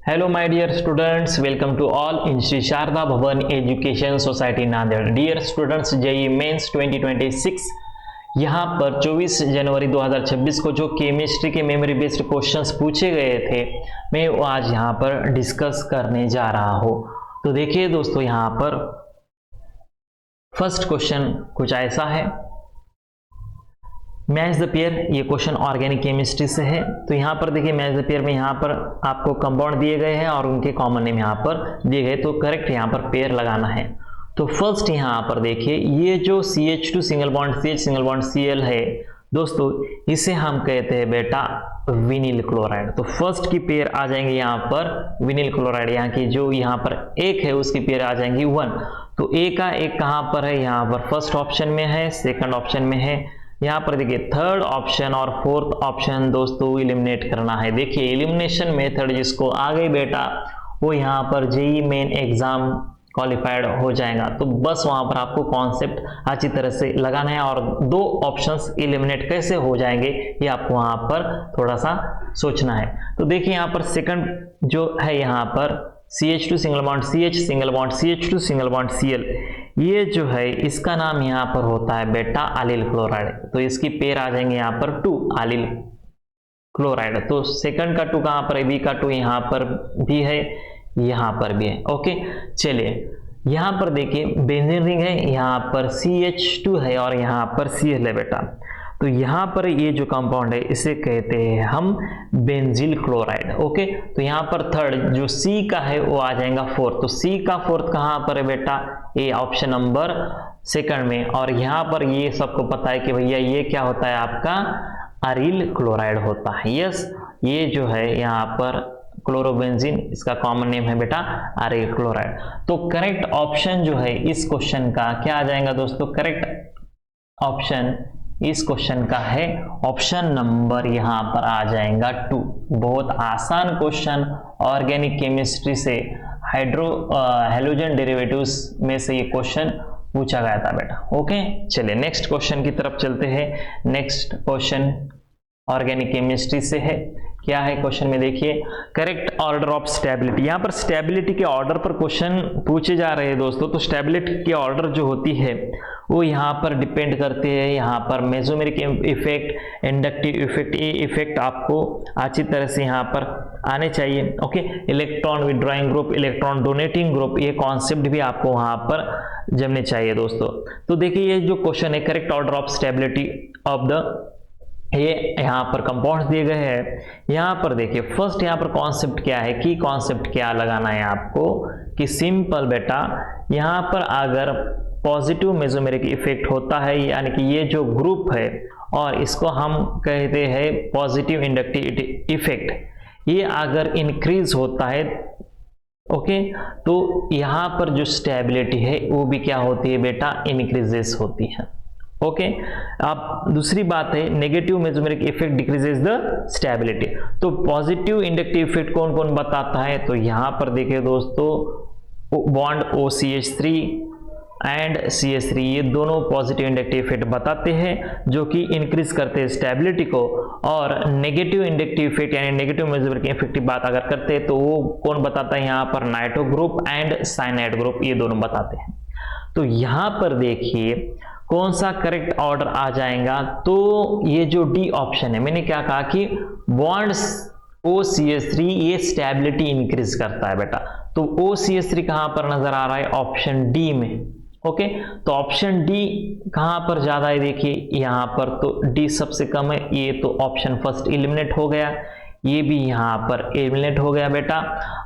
Hello my dear students, welcome to all in Shri Sharada Bhavan Education Society Nanded. Dear students, JEE mains 2026 यहाँ पर 24 जनवरी 2026 को जो chemistry के मेमोरी बेस्ड क्वेश्चंस पूछे गए थे, मैं वो आज यहाँ पर डिस्कस करने जा रहा हूँ। तो देखिए दोस्तों, यहाँ पर फर्स्ट क्वेश्चन कुछ ऐसा है, मैच द पेयर। ये क्वेश्चन ऑर्गेनिक केमिस्ट्री से है। तो यहाँ पर देखिए, मैच द पेयर में यहाँ पर आपको कंपाउंड दिए गए हैं और उनके कॉमन नेम यहाँ पर दिए गए, तो करेक्ट यहाँ पर पेयर लगाना है। तो फर्स्ट यहाँ पर देखिए, ये जो CH2 single bond CH single bond Cl है दोस्तों, इसे हम कहते हैं बेटा विनिल क्लोराइड। तो फर्स्ट की पेयर आ जाएंगे यहाँ पर विनिल क्लोराइड, यहाँ की जो यहाँ पर एक है उसकी पेयर आ जाएंगी 1। तो ए का एक कहाँ पर है, यहाँ पर फर्स्ट ऑप्शन में है, सेकंड ऑप्शन में है। यहाँ पर देखिए थर्ड ऑप्शन और फोर्थ ऑप्शन दोस्तों एलिमिनेट करना है। देखिए एलिमिनेशन मेथड जिसको आ गई बेटा, वो यहाँ पर जेईई मेन एग्जाम क्वालिफाइड हो जाएगा। तो बस वहां पर आपको कॉन्सेप्ट अच्छी तरह से लगाना है और दो ऑप्शंस एलिमिनेट कैसे हो जाएंगे ये आपको वहां पर थोड़ा सा सोचना है। तो देखिए यहाँ पर सेकंड जो है, यहाँ पर CH2 single bond CH single bond CH2 single bond Cl, ये जो है इसका नाम यहाँ पर होता है बेटा अलील क्लोराइड। तो इसकी पेयर आ जाएंगे यहाँ पर 2 अलील क्लोराइड। तो सेकंड का 2 कहाँ पर है, बी का 2 यहाँ पर भी है, यहाँ पर भी है। ओके, चलिए यहाँ पर देखिए बेंजीन रिंग है, यहाँ पर CH2 है और यहाँ पर Cl है बेटा। तो यहाँ पर ये जो कंपाउंड है इसे कहते हैं हम बेंजील क्लोराइड। ओके, तो यहाँ पर थर्ड जो C का है वो आ जाएगा 4। तो C का 4 कहाँ पर है बेटा, ये ऑप्शन नंबर सेकंड में। और यहाँ पर ये सबको पता है कि भैया ये क्या होता है, आपका अरील क्लोराइड होता है। यस, ये जो है यहाँ पर क्लोरोबेंजीन, इसका कॉमन नेम है बेटा अरील क्लोराइड। तो करेक्ट ऑप्शन जो है इस क्वेश्चन का क्या आ जाएगा दोस्तों, करेक्ट ऑप्शन इस क्वेश्चन का है ऑप्शन नंबर यहाँ पर आ जाएगा 2। बहुत आसान क्वेश्चन, ऑर्गेनिक केमिस्ट्री से हैलोजन डेरिवेटिव्स में से ये क्वेश्चन पूछा गया था बेटा। ओके, चलिए नेक्स्ट क्वेश्चन की तरफ चलते हैं। नेक्स्ट क्वेश्चन ऑर्गेनिक केमिस्ट्री से है। क्या है क्वेश्चन में, देखिए करेक्ट ऑर्डर ऑफ स्टेबिलिटी। यहाँ पर स्टेबिलिटी के ऑर्डर पर क्वेश्चन पूछे जा रहे हैं दोस्तों। तो स्टेबिलिटी की ऑर्डर जो होती है वो यहाँ पर डिपेंड करते हैं, यहाँ पर मेसोमेरिक इफेक्ट, इंडक्टिव इफेक्ट, ये इफेक्ट आपको अच्छी तरह से यहाँ पर आने चाहिए। Okay, electron withdrawing group, electron donating group, ये कॉन्सेप्ट भी आपको वहाँ पर जमने चाहिए दोस्तों। तो देखिए ये जो क्वेश्चन है, correct order of stability of the, ये यहाँ पर कंपाउंड्स दिए गए हैं। यहाँ पर देखिए फर्स्ट यहाँ पर कॉन्सेप्ट क्या है, की कॉन्सेप्ट क्या लगाना है आपको कि सिंपल बेटा, यहाँ पर अगर पॉजिटिव मेसोमेरिक इफेक्ट होता है, यानी कि ये जो ग्रुप है और इसको हम कहते हैं पॉजिटिव इंडक्टिव इफेक्ट, ये अगर इंक्रीज होता है ओके, तो यहाँ पर जो स्टेबिलिटी है वो भी क्या होती है बेटा, इंक्रीजेस होती है। ओके, अब दूसरी बात है negative mesomeric effect decreases the stability. तो पॉजिटिव इंडक्टिव इफेक्ट कौन कौन बताता है, तो यहाँ पर देखिए दोस्तों बॉन्ड OCH3 एंड CH3, ये दोनों पॉजिटिव इंडक्टिव इफेक्ट बताते हैं जो कि इंक्रीज करते हैं स्टेबिलिटी को। और नेगेटिव इंडक्टिव इफेक्ट यानी नेगेटिव मेसोमेरिक इफेक्ट की बात अगर करते हैं तो वो कौन बताता है, यहाँ पर nitro group and cyanide group, ये दोनों बताते हैं। तो यहाँ पर देखिए कौन सा करेक्ट ऑर्डर आ जाएगा, तो ये जो डी ऑप्शन है, मैंने क्या कहा कि बॉन्ड्स OCH3 ये स्टेबिलिटी इंक्रीज करता है बेटा। तो OCH3 कहां पर नजर आ रहा है, ऑप्शन डी में। ओके, तो ऑप्शन डी कहां पर ज्यादा है, देखिए यहां पर तो डी सबसे कम है, ये तो ऑप्शन फर्स्ट एलिमिनेट हो गया, ये भी यहाँ पर एलिमिनेट हो गया बेटा।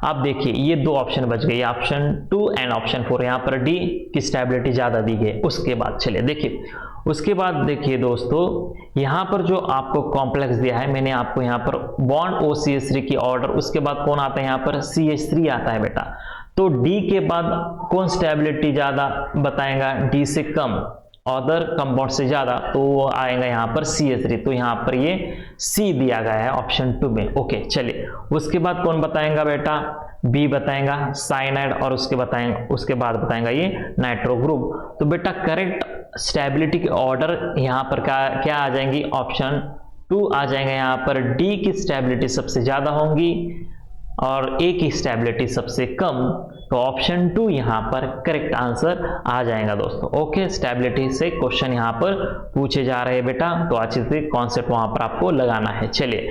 अब देखिए ये दो ऑप्शन बच गए, ऑप्शन 2 एंड ऑप्शन 4, यहाँ पर डी की स्टेबिलिटी ज्यादा दी गई। उसके बाद चलिए देखिए, उसके बाद देखिए दोस्तों, यहाँ पर जो आपको कॉम्प्लेक्स दिया है, मैंने आपको यहाँ पर बॉन्ड OCH3 की ऑर्डर, उसके बाद कौन आता है, यहाँ पर CH3 आता है बेटा। तो डी के बाद कौन स्टेबिलिटी ज्यादा बताएगा, डी से कम, अदर कंपाउंड से ज्यादा, तो वो आएगा यहाँ पर CH3। तो यहाँ पर ये C दिया गया है ऑप्शन 2 में। ओके, चलिए उसके बाद कौन बताएगा बेटा, बी बताएगा साइनाइड, और उसके बाद बताएगा ये नाइट्रो ग्रुप। तो बेटा करेक्ट स्टेबिलिटी के ऑर्डर यहाँ पर क्या आ जाएंगी, ऑप्शन 2 आ जाएंगे। यहाँ पर डी की स्टेबिलिटी सबसे ज्यादा होंगी और ए की स्टेबिलिटी सबसे कम, तो ऑप्शन 2 यहाँ पर करेक्ट आंसर आ जाएगा दोस्तों। ओके, स्टेबिलिटी से क्वेश्चन यहाँ पर पूछे जा रहे हैं बेटा, तो अच्छे से कॉन्सेप्ट वहाँ पर आपको लगाना है। चलिए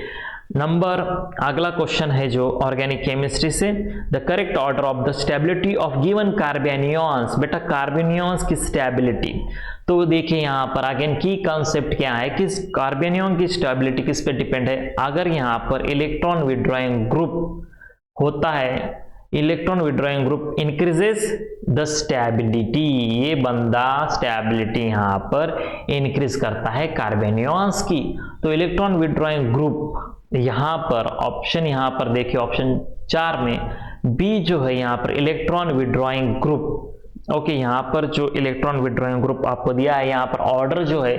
अगला क्वेश्चन है जो ऑर्गेनिक केमिस्ट्री से, the correct order of the stability of given carbanions. बेटा कार्बेनियॉन्स की स्टेबिलिटी, तो देखिए यहाँ पर अगेन की कॉन्सेप्ट क्या है कि कार्बेनियॉन की स्टेबिलिटी किस पे डिपेंड है। अगर यहाँ पर इलेक्ट्रॉन विड्रॉइंग ग्रुप होता है, electron withdrawing group increases the stability, ये बंदा स्टेबिलिटी यहाँ पर इंक्रीज करता है कार्बेनियॉन्स की। तो इलेक्ट्रॉन विड्रॉइंग ग्रुप यहाँ पर ऑप्शन, यहाँ पर देखिए ऑप्शन 4 में बी जो है यहाँ पर इलेक्ट्रॉन विड्रॉइंग ग्रुप। ओके, यहाँ पर जो इलेक्ट्रॉन विड्रॉइंग ग्रुप आपको दिया है, यहाँ पर ऑर्डर जो है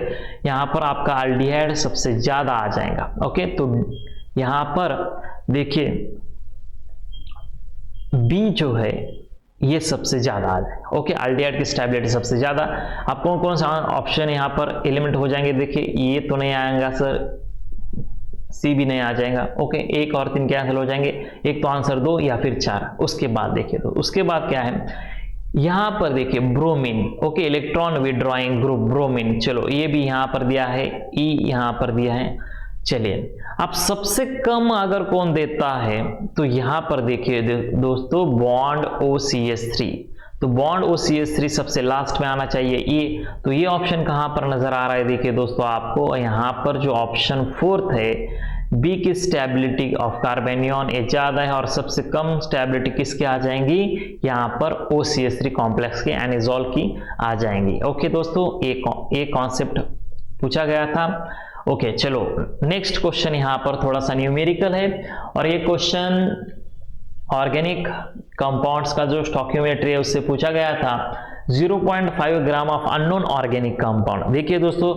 यहाँ पर आपका अल्डिहाइड सबसे ज्यादा आ जाएगा। ओके, तो यहाँ पर देखिए बी जो है ये सबसे ज्यादा आ जाएगा। ओके, अल्डिहाइड की स्टेबिलिटी सबसे ज्यादा। अब कौन कौन सा ऑप्शन यहाँ पर एलिमेंट हो जाएंगे, देखिए ये तो नहीं आएगा सर, सी भी नहीं आ जाएगा। ओके, 1 और 3 कैंसिल हो जाएंगे, एक तो आंसर 2 या फिर 4। उसके बाद देखिए, तो उसके बाद क्या है यहां पर देखिए bromine. Okay, electron withdrawing group bromine, चलो ये भी यहां पर दिया है, ई यहां पर दिया है। चलिए अब सबसे कम अगर कौन देता है, तो यहां पर देखिए दोस्तों बॉन्ड OCH3, तो बॉन्ड OCH3 सबसे लास्ट में आना चाहिए ये। तो ये ऑप्शन कहां पर नजर आ रहा है, देखिए दोस्तों आपको यहां पर जो ऑप्शन 4 है, बी की स्टेबिलिटी ऑफ कार्बेनियॉन ये ज्यादा है और सबसे कम स्टेबिलिटी किसकी आ जाएंगी, यहां पर OCH3 कॉम्प्लेक्स के एनिजोल की आ जाएंगी। ओके दोस्तों, एक कॉन्सेप्ट पूछा गया था। ओके, चलो नेक्स्ट क्वेश्चन यहां पर थोड़ा सा न्यूमेरिकल है, और ये क्वेश्चन ऑर्गेनिक कंपाउंड्स का जो स्टोइकियोमेट्री है उससे पूछा गया था। 0.5 gram of unknown organic compound. देखिए दोस्तों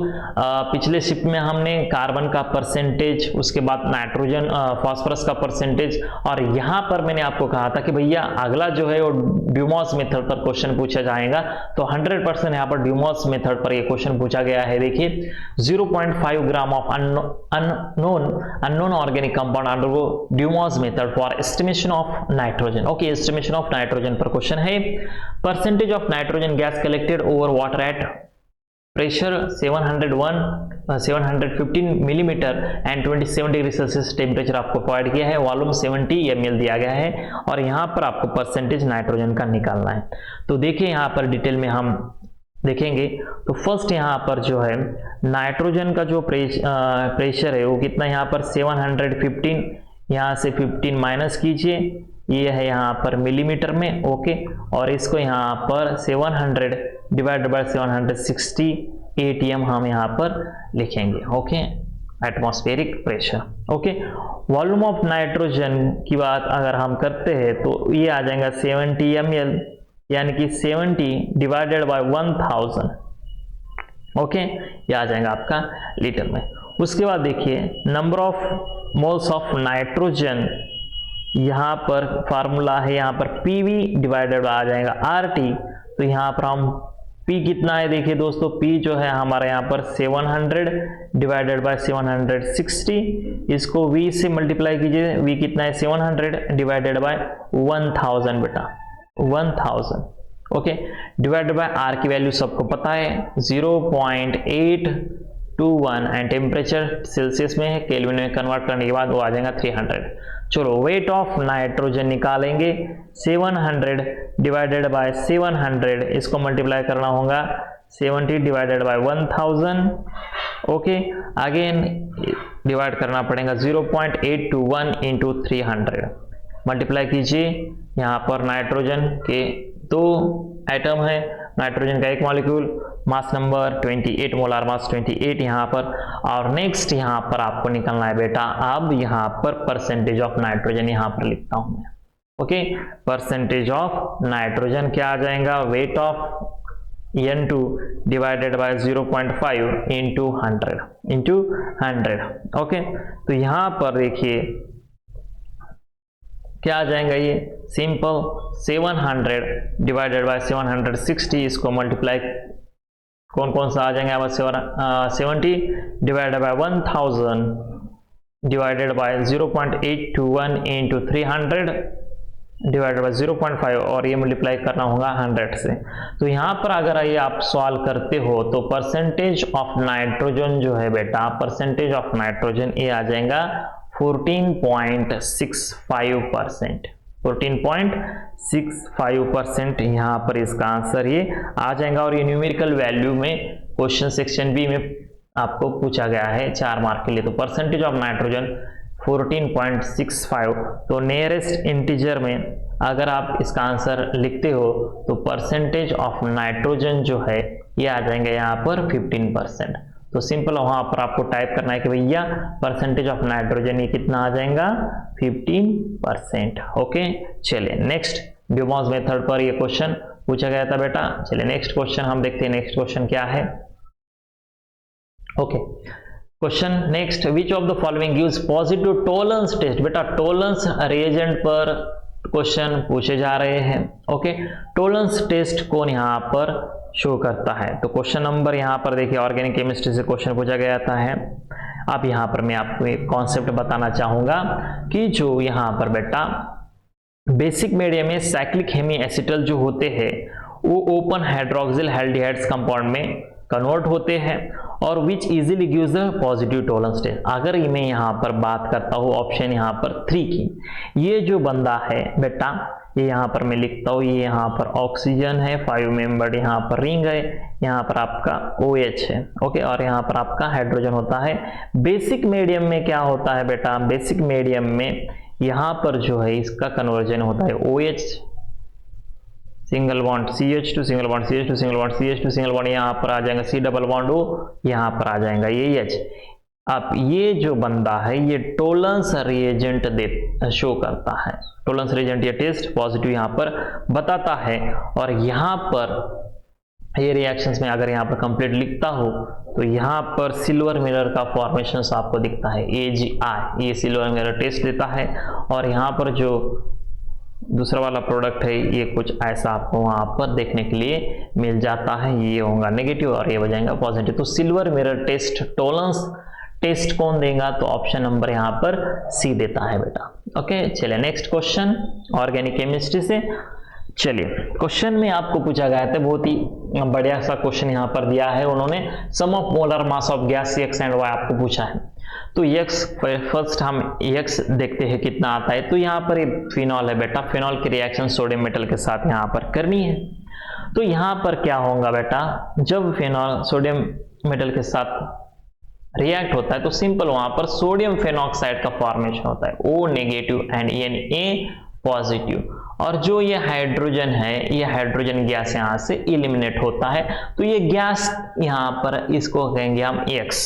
पिछले शिफ्ट में हमने कार्बन का परसेंटेज, उसके बाद नाइट्रोजन फास्फोरस का परसेंटेज, और यहां पर मैंने आपको कहा था कि भैया अगला जो है वो ड्यूमॉस मेथड पर क्वेश्चन पूछा जाएगा। तो 100% यहां पर ड्यूमॉस मेथड पर ये क्वेश्चन पूछा गया है। देखिए 0.5 gram of unknown organic compound under वो Dumas method for estimation of nitrogen. Okay, estimation of nitrogen पर क्वेश्चन है। Percentage of nitrogen gas collected over water at pressure 715 millimetre and 27 degree Celsius temperature आपको provide किया है। Volume 70 ml दिया गया है, और यहां पर आपको परसेंटेज नाइट्रोजन का निकालना है। तो देखिए यहां पर डिटेल में हम देखेंगे। तो फर्स्ट यहां पर जो है नाइट्रोजन का जो प्रेशर है वो कितना, यहां पर 715, यहां से 15 माइनस कीजिए, ये है यहाँ पर मिलीमीटर में। ओके, और इसको यहाँ पर 700 डिवाइडेड बाय 760 atm हम यहाँ पर लिखेंगे। Okay, atmospheric pressure. Okay, volume of nitrogen की बात अगर हम करते हैं तो ये आ जाएगा 70 ml, यानी कि 70 डिवाइडेड बाय 1000। ओके, ये आ जाएगा आपका लीटर में। उसके बाद देखिए number of moles of nitrogen, यहाँ पर फार्मूला है, यहाँ पर PV डिवाइडेड आ जाएगा RT। तो यहाँ पर हम P कितना है, देखिए दोस्तों P जो है हमारा यहाँ पर 700 डिवाइडेड बाय 760, इसको V से मल्टीप्लाई कीजिए, V कितना है 700 डिवाइडेड बाय 1000 बेटा 1000। ओके, डिवाइडेड बाय R की वैल्यू सबको पता है 0.821 एंड टेम्परेचर सेल्सियस में है, केल्विन में कन्वर्ट करने के बाद वो आ जाएगा 300। चलो वेट ऑफ नाइट्रोजन निकालेंगे, 700 डिवाइडेड बाय 700, इसको मल्टीप्लाई करना होगा 70 divided by 1000। Okay, again divide करना पड़ेगा 0.821 इंटू 300, मल्टीप्लाई कीजिए। यहाँ पर नाइट्रोजन के 2 एटम है, नाइट्रोजन का एक molecule, mass number 28, molar mass 28 यहाँ पर। और नेक्स्ट यहाँ पर आपको निकलना है बेटा, अब यहाँ पर परसेंटेज ऑफ नाइट्रोजन यहाँ पर लिखता हूं मैं। ओके, परसेंटेज ऑफ नाइट्रोजन क्या आ जाएगा, weight of N2 divided by 0.5 into 100। Okay, तो यहाँ पर देखिए क्या आ जाएगा, ये सिंपल 700 डिवाइडेड बाय 760, इसको मल्टीप्लाई कौन कौन सा आ जाएगा, 70 divided by 1000 divided by 0.821 into 300 divided by 0.5 और ये मल्टीप्लाई करना होगा 100 से। तो यहाँ पर अगर ये आप सॉल्व करते हो तो परसेंटेज ऑफ नाइट्रोजन जो है बेटा, परसेंटेज ऑफ नाइट्रोजन ये आ जाएगा 14.65%। 14.65% यहाँ पर इसका आंसर ये आ जाएगा। और ये न्यूमेरिकल वैल्यू में क्वेश्चन सेक्शन बी में आपको पूछा गया है 4 मार्क के लिए। तो परसेंटेज ऑफ नाइट्रोजन 14.65। तो नियरेस्ट इंटीजर में अगर आप इसका आंसर लिखते हो तो परसेंटेज ऑफ नाइट्रोजन जो है ये आ जाएंगे यहाँ पर 15%। तो सिंपल वहां पर आपको टाइप करना है कि भैया परसेंटेज ऑफ नाइट्रोजन ये कितना आ जाएगा 15%। ओके, चलिए नेक्स्ट ड्यूमॉस मेथड पर ये क्वेश्चन पूछा गया था बेटा। चलिए नेक्स्ट क्वेश्चन हम देखते हैं, नेक्स्ट क्वेश्चन क्या है। Okay, question next, which of the following gives positive Tollens test. बेटा टोलेंस रिएजेंट पर क्वेश्चन पूछे जा रहे हैं। ओके, टोलेंस टेस्ट कौन यहाँ पर शो करता है। तो क्वेश्चन नंबर यहाँ पर देखिए, ऑर्गेनिक केमिस्ट्री से क्वेश्चन पूछा गया था है। अब यहाँ पर मैं आपको एक कॉन्सेप्ट बताना चाहूंगा कि जो यहाँ पर बेटा बेसिक मीडियम में साइक्लिक हेमी एसिटल जो होते हैं वो ओपन हाइड्रोक्सिल एल्डिहाइड्स कंपाउंड में कन्वर्ट होते हैं और which easily gives the positive Tollens test. अगर मैं यहाँ पर बात करता हूँ ऑप्शन यहाँ पर 3 की, ये जो बंदा है बेटा, ये यहाँ पर मैं लिखता हूँ, ये यहाँ पर ऑक्सीजन है, 5 मेंबर्ड यहाँ पर रिंग है, यहाँ पर आपका OH है। ओके, और यहाँ पर आपका हाइड्रोजन होता है। बेसिक मीडियम में क्या होता है बेटा, बेसिक मीडियम में यहाँ पर जो है इसका कन्वर्जन होता है OH single bond CH two single bond CH two single bond CH two single bond, यहाँ पर आ जाएगा C डबल बॉन्ड O, यहाँ पर आ जाएगा ये H। अब ये जो बंदा है ये टोलेंस रिएजेंट दे शो करता है, टोलेंस रिएजेंट ये टेस्ट पॉजिटिव यहाँ पर बताता है। और यहाँ पर ये रिएक्शंस में अगर यहाँ पर कंप्लीट लिखता हो तो यहाँ पर सिल्वर मिरर का फॉर्मेशन आपको दिखता है AgI, ये सिल्वर मिरर टेस्ट देता है। और यहाँ पर जो दूसरा वाला प्रोडक्ट है ये कुछ ऐसा आपको वहां पर देखने के लिए मिल जाता है, ये होगा नेगेटिव और ये हो जाएगा पॉजिटिव। तो silver mirror test Tollens test कौन देगा, तो ऑप्शन नंबर यहाँ पर C देता है बेटा। ओके, चलिए नेक्स्ट क्वेश्चन ऑर्गेनिक केमिस्ट्री से। चलिए क्वेश्चन में आपको पूछा गया था, बहुत ही बढ़िया सा क्वेश्चन यहाँ पर दिया है उन्होंने, sum of molar mass of gas X and Y आपको पूछा है। तो X फर्स्ट हम X देखते हैं कितना आता है। तो यहाँ पर फिनॉल है बेटा, फिनॉल की रिएक्शन सोडियम मेटल के साथ यहाँ पर करनी है। तो यहाँ पर क्या होगा बेटा, जब फिनॉल सोडियम मेटल के साथ रिएक्ट होता है तो सिंपल वहां पर सोडियम फेनॉक्साइड का फॉर्मेशन होता है O negative and Na positive. और जो ये हाइड्रोजन है, ये हाइड्रोजन गैस यहाँ से इलिमिनेट होता है। तो ये गैस यहाँ पर इसको कहेंगे हम X।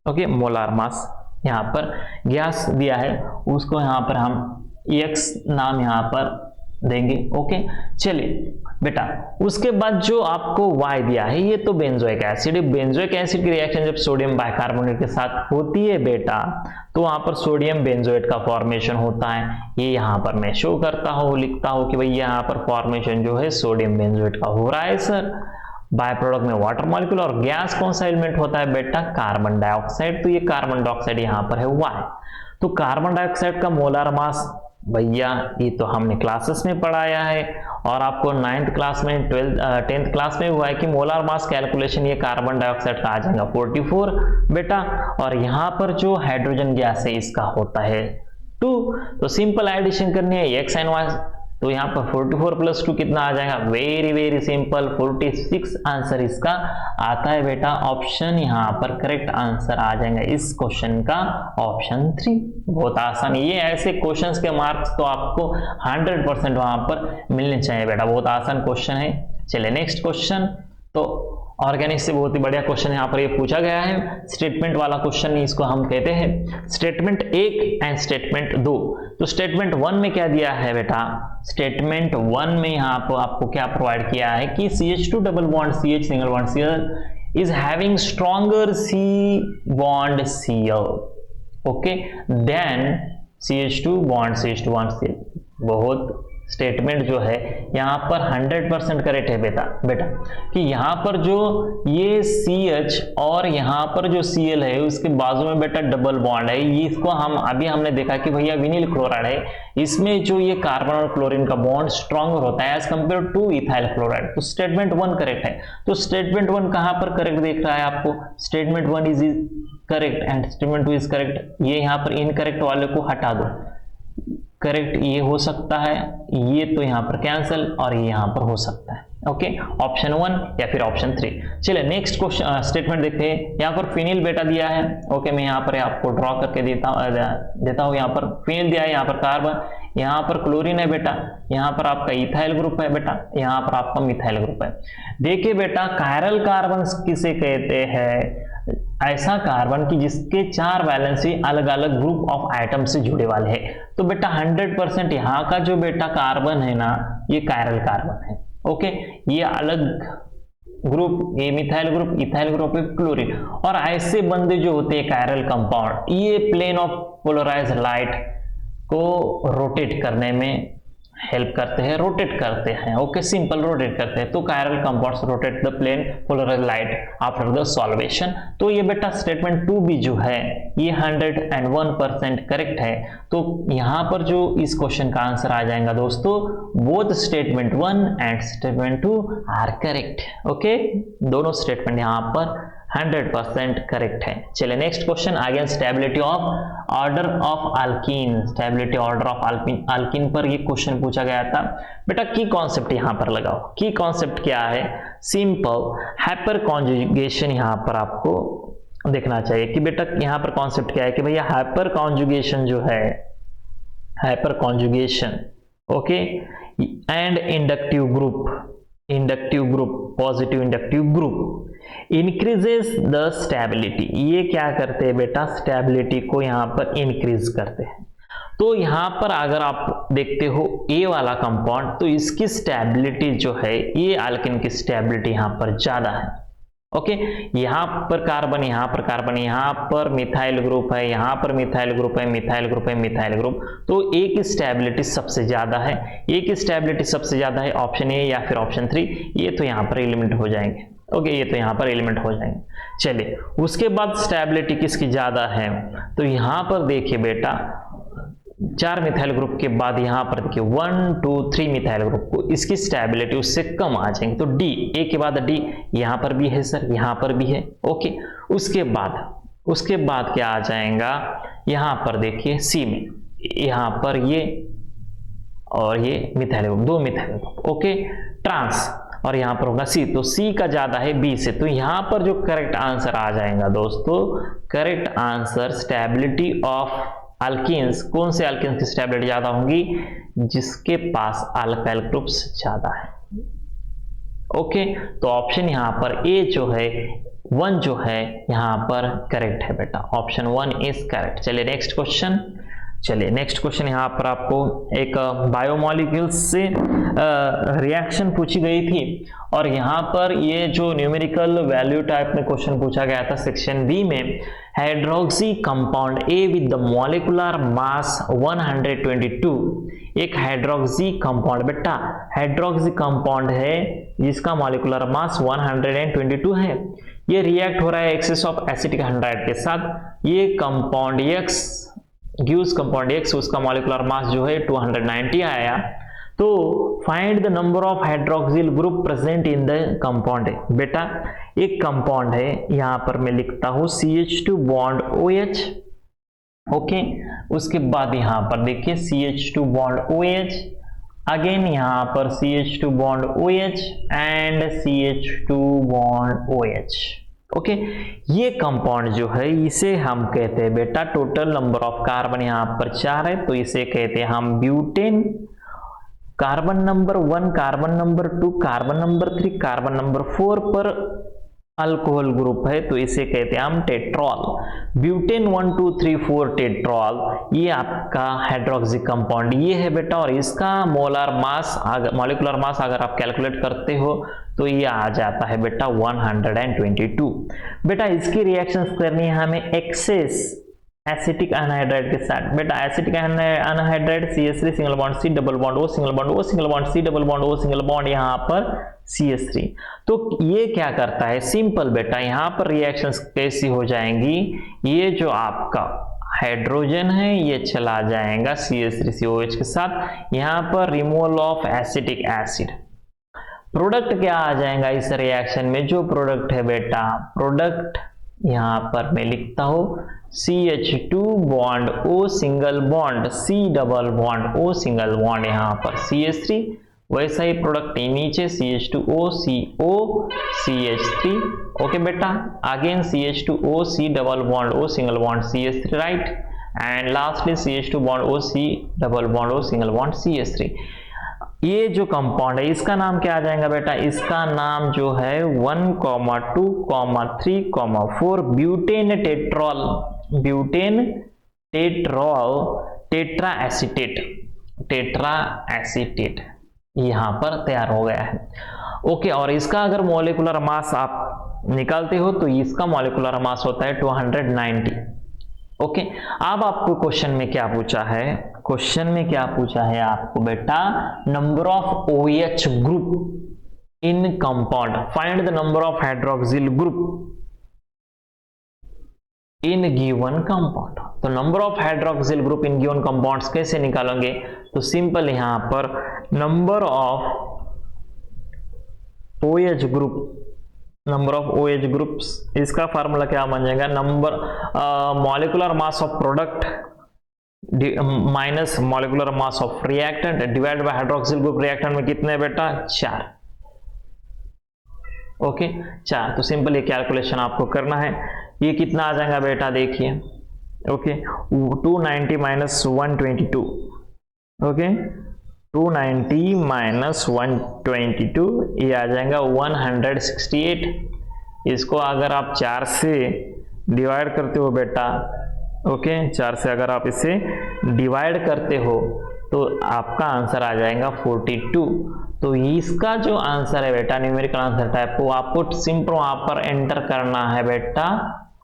ओके, मोलार मास यहाँ पर गैस दिया है उसको यहाँ पर हम X नाम यहाँ पर देंगे। ओके, चलिए बेटा उसके बाद जो आपको Y दिया है ये तो बेंजोइक एसिड है। बेंजोइक एसिड की रिएक्शन जब सोडियम बाइकार्बोनेट के साथ होती है बेटा तो वहां पर सोडियम बेंजोएट का फॉर्मेशन होता है। ये यहाँ पर मैं शो करता हूँ, लिखता हूँ कि भाई यहाँ पर फॉर्मेशन जो है सोडियम बेंजोएट का हो रहा है सर। बाय प्रोडक्ट में वाटर मॉलिक्यूल और गैस कौन सा एलिमेंट होता है बेटा, कार्बन डाइऑक्साइड। तो ये कार्बन डाइऑक्साइड यहाँ पर है Y। तो कार्बन डाइऑक्साइड का मोलार मास भैया ये तो हमने क्लासेस में पढ़ाया है और आपको 9th क्लास में 10th क्लास में हुआ है कि मोलार मास कैलकुलेशन ये कार्बन डाइऑक्साइड का आ जाएगा 44 बेटा। और यहाँ पर जो हाइड्रोजन गैस है इसका होता है 2। तो सिंपल एडिशन करनी है X एंड Y। तो यहाँ पर 44 प्लस 2 कितना आ जाएगा, वेरी वेरी सिंपल 46 आंसर इसका आता है बेटा। ऑप्शन यहाँ पर करेक्ट आंसर आ जाएगा इस क्वेश्चन का ऑप्शन 3। बहुत आसान, ये ऐसे क्वेश्चंस के मार्क्स तो आपको 100% वहां पर मिलने चाहिए बेटा, बहुत आसान क्वेश्चन है। चलिए नेक्स्ट क्वेश्चन, तो ऑर्गेनिक से बहुत ही बढ़िया क्वेश्चन यहाँ पर ये पूछा गया है, स्टेटमेंट वाला क्वेश्चन इसको हम कहते हैं। Statement 1 and statement 2। तो स्टेटमेंट 1 में क्या दिया है बेटा, स्टेटमेंट 1 में यहाँ पर आपको क्या प्रोवाइड किया है कि CH2 double bond CH single bond Cl is having stronger C bond Cl okay then CH2 bond CH2 bond Cl। बहुत स्टेटमेंट जो है यहाँ पर 100% करेक्ट है बेटा कि यहाँ पर जो ये CH और यहाँ पर जो Cl है उसके बाजू में बेटा डबल बॉन्ड है, ये इसको हमने देखा कि भैया विनिल क्लोराइड है, इसमें जो ये कार्बन और क्लोरीन का बॉन्ड स्ट्रॉन्गर होता है as compared to ethyl chloride. तो स्टेटमेंट 1 करेक्ट है। तो स्टेटमेंट 1 कहां पर करेक्ट दिख रहा है आपको? Statement 1 is correct and statement 2 is correct. ये यहाँ पर इनकरेक्ट वाले को हटा दो, करेक्ट ये हो सकता है, ये तो यहाँ पर कैंसिल और ये यहाँ पर हो सकता है। ओके, ऑप्शन 1 या फिर ऑप्शन 3। चलिए नेक्स्ट क्वेश्चन स्टेटमेंट देखते हैं। यहाँ पर फिनिल बेटा दिया है। ओके, मैं यहाँ पर आपको ड्रॉ करके देता हूँ। यहाँ पर फिनिल दिया है, यहाँ पर कार्बन, यहाँ पर क्लोरीन है बेटा, यहाँ पर आपका इथाइल ग्रुप है बेटा, यहाँ पर आपका मिथाइल ग्रुप है। देखिए बेटा, कायरल कार्बन किसे कहते हैं? ऐसा कार्बन की जिसके 4 वैलेंसी अलग अलग ग्रुप ऑफ आइटम से जुड़े वाले हैं। तो बेटा 100% यहाँ का जो बेटा कार्बन है ना, ये कायरल कार्बन है। ओके, ये अलग ग्रुप, ये methyl group, ethyl group, chlorine. और ऐसे बंदे जो होते हैं कायरल कंपाउंड, ये प्लेन ऑफ पोलराइज्ड लाइट को रोटेट करने में हेल्प करते हैं, रोटेट करते हैं। ओके, सिंपल रोटेट करते हैं। तो chiral compounds rotate the plane polarised light after the solvation. तो ये बेटा स्टेटमेंट 2 भी जो है ये 101% करेक्ट है। तो यहां पर जो इस क्वेश्चन का आंसर आ जाएगा दोस्तों, both statement 1 and statement 2 are correct. Okay, दोनों स्टेटमेंट यहां पर 100% करेक्ट है। चलिए next question, again stability of order of alkene. Stability order of alkene पर ये क्वेश्चन पूछा गया था। बेटा की कॉन्सेप्ट यहां पर लगाओ। की कॉन्सेप्ट क्या है? सिंपल हाइपर कॉन्जुगेशन यहां पर आपको देखना चाहिए कि बेटा यहां पर कॉन्सेप्ट क्या है कि भैया हाइपर कॉन्जुगेशन जो है, hyper conjugation, okay, and inductive group, positive inductive group increases the stability. ये क्या करते हैं बेटा? स्टेबिलिटी को यहां पर इंक्रीज करते हैं। तो यहां पर अगर आप देखते हो ए वाला कंपाउंड, तो इसकी स्टेबिलिटी जो है, ये अल्कीन की स्टेबिलिटी यहां पर ज्यादा है। ओके, यहां पर कार्बन, यहां पर कार्बन, यहां पर मिथाइल ग्रुप है, यहां पर मिथाइल ग्रुप है, मिथाइल ग्रुप है, मिथाइल ग्रुप। तो ए की स्टेबिलिटी सबसे ज्यादा है, ए की स्टेबिलिटी सबसे ज्यादा है। ऑप्शन ए या फिर ऑप्शन 3, ये तो यहां पर एलिमेंट हो जाएंगे। ओके, ये तो यहां पर एलिमेंट हो जाएंगे। चलिए उसके बाद स्टेबिलिटी किसकी ज्यादा है? तो यहां पर देखिए बेटा, 4 मिथाइल ग्रुप के बाद यहां पर देखिए 1 2 3 मिथाइल ग्रुप को, इसकी स्टेबिलिटी उससे कम आ जाएंगे। तो डी, ए के बाद डी, यहां पर भी है सर, यहां पर भी है। ओके, उसके बाद क्या आ जाएगा? यहां पर देखिए सी में, यहां पर ये और ये methyl group, 2 methyl group. Okay, trans, और यहां पर होगा सी, तो सी का ज्यादा है बी से। तो यहां पर जो करेक्ट आंसर आ जाएगा दोस्तों, correct answer stability of alkenes, कौन से अल्कीन्स की स्टेबिलिटी ज्यादा होंगी? जिसके पास अल्काइल ग्रुप्स ज्यादा है। ओके, तो ऑप्शन यहां पर ए जो है 1 जो है यहां पर करेक्ट है बेटा, ऑप्शन 1 इज करेक्ट। चलिए नेक्स्ट क्वेश्चन, यहां पर आपको एक बायोमॉलिक्यूल्स से रिएक्शन पूछी गई थी, और यहां पर ये जो न्यूमेरिकल वैल्यू टाइप में क्वेश्चन पूछा गया था सेक्शन बी में, hydroxy compound A with the molecular mass 122, एक हाइड्रोक्सी कंपाउंड, बेटा हाइड्रोक्सी कंपाउंड है जिसका मॉलिक्यूलर मास 122 है। ये रिएक्ट हो रहा है एक्सेस ऑफ एसिटिक हाइड्राइड के साथ। ये compound x, gives compound x, उसका मॉलिक्यूलर मास जो है 290 आया। तो find the number of hydroxyl group present in the compound. बेटा एक कंपाउंड है, यहां पर मैं लिखता हूं CH2 बॉन्ड OH। ओके, उसके बाद यहां पर देखिए CH2 बॉन्ड OH, अगेन यहां पर CH2 bond OH and CH2 bond OH। Okay, ये कंपाउंड जो है इसे हम कहते हैं बेटा, टोटल नंबर ऑफ कार्बन यहां पर 4 है, तो इसे कहते हैं हम butane. Carbon number 1, carbon number 2, carbon number 3, carbon number 4 पर अल्कोहल ग्रुप है, तो इसे कहते हैं हम टेट्रॉल। ब्यूटेन 1 2 3 4 टेट्रॉल, ये आपका हाइड्रोक्सी कंपाउंड ये है बेटा, और इसका मोलर मास, मॉलिक्यूलर मास अगर आप कैलकुलेट करते हो तो ये आ जाता है बेटा 122। बेटा इसकी रिएक्शंस करनी है हमें एक्सेस एसिटिक एनहाइड्राइड के साथ। बेटा acetic anhydride CH3 single bond C double bond O single bond O single bond C double bond O single bond यहाँ पर CH3। तो ये क्या करता है, सिंपल बेटा, यहाँ पर रिएक्शंस कैसी हो जाएंगी, ये जो आपका हाइड्रोजन है ये चला जाएगा CH3COH के साथ, यहाँ पर removal of acetic acid. Product क्या आ जाएगा इस रिएक्शन में, जो प्रोडक्ट है बेटा, प्रोडक्ट यहाँ पर मैं लिखता हूं CH2 bond O single bond C double bond O single bond, यहाँ पर CH3, वैसा ही प्रोडक्ट नीचे CH2O CO CH3। ओके बेटा, again CH2O C double bond O single bond CH3, right, and lastly CH2 bond O C double bond O single bond CH3। ये जो compound है इसका नाम क्या आ जाएगा बेटा, इसका नाम जो है 1, 2, 3, 4 butane tetrol, butane tetrol tetra acetate, tetra acetate यहां पर तैयार हो गया है। ओके, और इसका अगर मॉलिक्यूलर मास आप निकालते हो तो इसका मॉलिक्यूलर मास होता है 290। ओके, अब आपको क्वेश्चन में क्या पूछा है, क्वेश्चन में क्या पूछा है आपको बेटा, number of OH group in compound, find the number of hydroxyl group in given compound. तो number of hydroxyl group in given compounds कैसे निकालोगे, तो सिंपल यहां पर number of OH group, number of OH groups, इसका formula क्या बन जाएगा, number molecular mass of product minus molecular mass of reactant divide by hydroxyl group. Reactant में कितने बेटा, 4। ओके 4। तो सिंपल ये कैलकुलेशन आपको करना है, ये कितना आ जाएगा बेटा, देखिए, ओके 290 माइनस 122, ओके 290 माइनस 122, ये आ जाएगा 168। इसको अगर आप 4 से डिवाइड करते हो बेटा, ओके 4 से अगर आप इसे डिवाइड करते हो तो आपका आंसर आ जाएगा 42। तो इसका जो आंसर है बेटा, न्यूमेरिकल आंसर टाइप को आपको सिंपल वहां पर एंटर करना है बेटा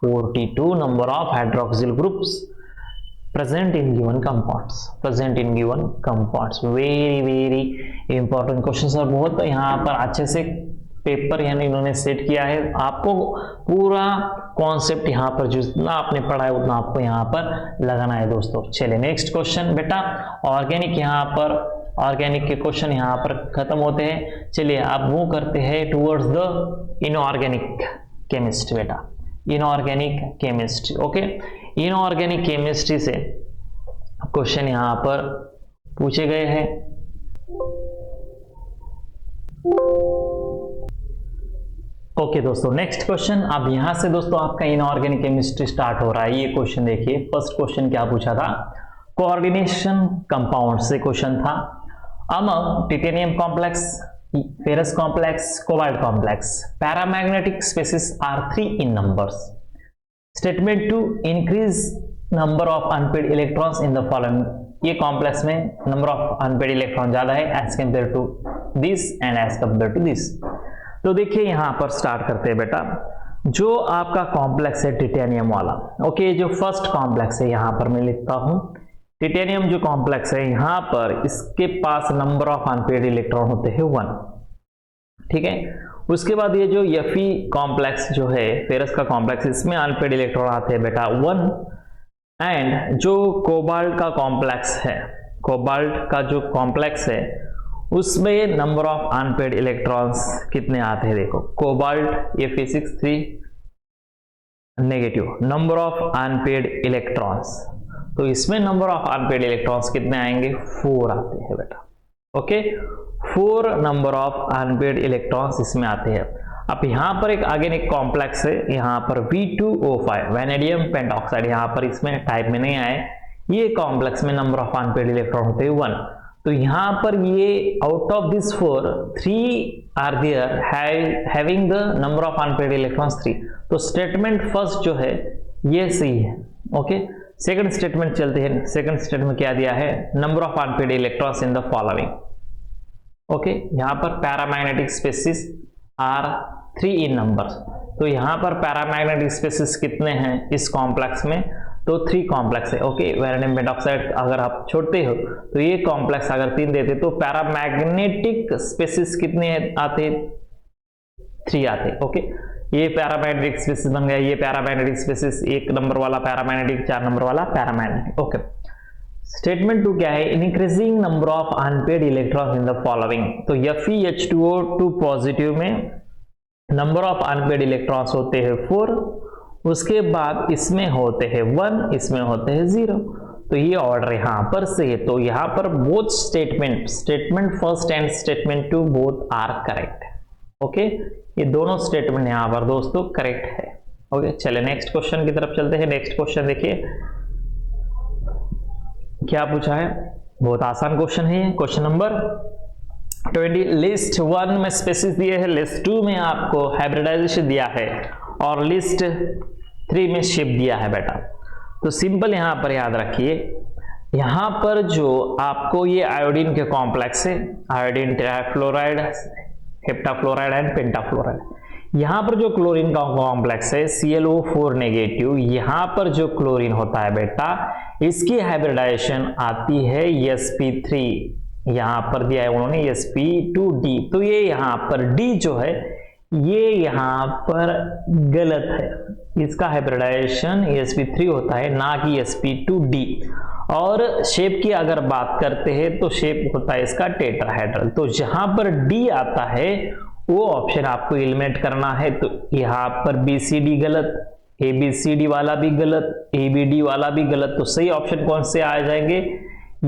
42 number of hydroxyl groups present in given compounds, present in given compounds। Very important question और बहुत यहाँ पर अच्छे से पेपर यानी इन्होंने सेट किया है, आपको पूरा कॉन्सेप्ट यहाँ पर जितना आपने पढ़ा है उतना आपको यहाँ पर लगाना है दोस्तों। चलिए नेक्स्ट क्वेश्चन बेटा, ऑर्गेनिक, यहाँ पर ऑर्गेनिक के क्वेश्चन यहाँ पर खत्म होते हैं। चलिए अब वो करते हैं टुवर्ड्स द इनऑर्गेनिक केमिस्ट्री बेटा, inorganic chemistry. Okay, inorganic chemistry से क्वेश्चन यहां पर पूछे गए हैं। ओके दोस्तों, नेक्स्ट क्वेश्चन, अब यहां से दोस्तों आपका इनऑर्गेनिक केमिस्ट्री स्टार्ट हो रहा है। ये क्वेश्चन देखिए, फर्स्ट क्वेश्चन क्या पूछा था, कोऑर्डिनेशन कंपाउंड से क्वेश्चन था। Among titanium complex, ferrous complex, cobalt complex, paramagnetic species are 3 in numbers. Statement 2, increase number of unpaired electrons in the following। ये कॉम्प्लेक्स में नंबर ऑफ अनपेड इलेक्ट्रॉन ज्यादा है as compared to this and as compared to this. तो देखिए यहां पर start करते हैं बेटा, जो आपका कॉम्प्लेक्स है टिटेनियम वाला, ओके जो फर्स्ट कॉम्प्लेक्स है यहां पर मैं लिखता हूं टिटेनियम जो कॉम्प्लेक्स है, यहां पर इसके पास नंबर ऑफ अनपेड इलेक्ट्रॉन होते हैं 1, ठीक है। उसके बाद ये जो Fe कॉम्प्लेक्स जो है फेरस का कॉम्प्लेक्स, इसमें अनपेड इलेक्ट्रॉन आते हैं बेटा 1। एंड जो कोबाल्ट का कॉम्प्लेक्स है, कोबाल्ट का जो कॉम्प्लेक्स है उसमें नंबर ऑफ अनपेड इलेक्ट्रॉन्स कितने आते हैं, देखो कोबाल्ट ये Fe6 negative, number of unpaired electrons, तो इसमें नंबर ऑफ अनपेड इलेक्ट्रॉन्स कितने आएंगे, 4 आते हैं बेटा। Okay 4 number of unpaired electrons इसमें आते हैं। अब यहां पर एक आगे एक कॉम्प्लेक्स है, यहां पर V2O5 वैनेडियम पेंटॉक्साइड, यहां पर इसमें टाइप में नहीं आए, ये कॉम्प्लेक्स में नंबर ऑफ अनपेड इलेक्ट्रॉन होते हैं 1। तो यहां पर ये out of this 4 3 are there having the number of unpaired electrons 3। तो स्टेटमेंट फर्स्ट जो है ये सही है। ओके सेकंड स्टेटमेंट चलते हैं, सेकंड स्टेटमेंट क्या दिया है, number of unpaired electrons in the following. Okay यहां पर paramagnetic species are 3 in numbers, तो यहां पर पैरामैग्नेटिक स्पेसिस कितने हैं इस कॉम्प्लेक्स में, तो 3 कॉम्प्लेक्स है। ओके, वैलेडियम पेंटॉक्साइड अगर आप छोड़ते हो तो ये कॉम्प्लेक्स अगर 3 देते तो पैरामैग्नेटिक स्पेसिस कितने आते, 3 आते। ओके, ये पैरामैग्नेटिक स्पेसिस बन गया, ये पैरामैग्नेटिक स्पेसिस, 1 नंबर वाला पैरामैग्नेटिक, 4 नंबर वाला पैरामैग्नेटिक। ओके, स्टेटमेंट 2 क्या है, increasing number of unpaired electrons in the following. तो FeH2O2 पॉजिटिव में नंबर ऑफ अनपेड इलेक्ट्रॉन्स होते हैं 4, उसके बाद इसमें होते हैं 1, इसमें होते हैं 0। तो ये ऑर्डर यहां पर से है। तो यहां पर both statement first and statement 2 both are correct. Okay, ये दोनों स्टेटमेंट यहां पर दोस्तों करेक्ट है। ओके, चले नेक्स्ट क्वेश्चन की तरफ चलते हैं। नेक्स्ट क्वेश्चन देखिए क्या पूछा है, बहुत आसान क्वेश्चन है। क्वेश्चन नंबर 20, लिस्ट 1 में स्पेसिस दिए है, लिस्ट 2 में आपको हाइब्रिडाइजेशन दिया है और लिस्ट 3 में शिप दिया है बेटा। तो सिंपल यहां पर याद रखिए, यहां पर जो आपको ये आयोडीन के कॉम्प्लेक्स है, आयोडीन ट्राइफ्लोराइड, हेप्टाफ्लोराइड एंड पेंटाफ्लोराइड, यहां पर जो क्लोरीन का कॉम्प्लेक्स है ClO4 नेगेटिव, यहां पर जो क्लोरीन होता है बेटा, इसकी हाइब्रिडाइजेशन आती है sp3, यहां पर दिया है उन्होंने sp2d। तो ये यहां पर d जो है ये यहां पर गलत है, इसका हाइब्रिडाइजेशन sp3 होता है ना कि sp2d। और शेप की अगर बात करते हैं तो शेप होता है इसका टेट्राहेड्रल। तो जहां पर d आता है वो ऑप्शन आपको एलिमिनेट करना है। तो यहां पर BCD गलत, ABCD वाला भी गलत, ABD वाला भी गलत। तो सही ऑप्शन कौन से आ जाएंगे,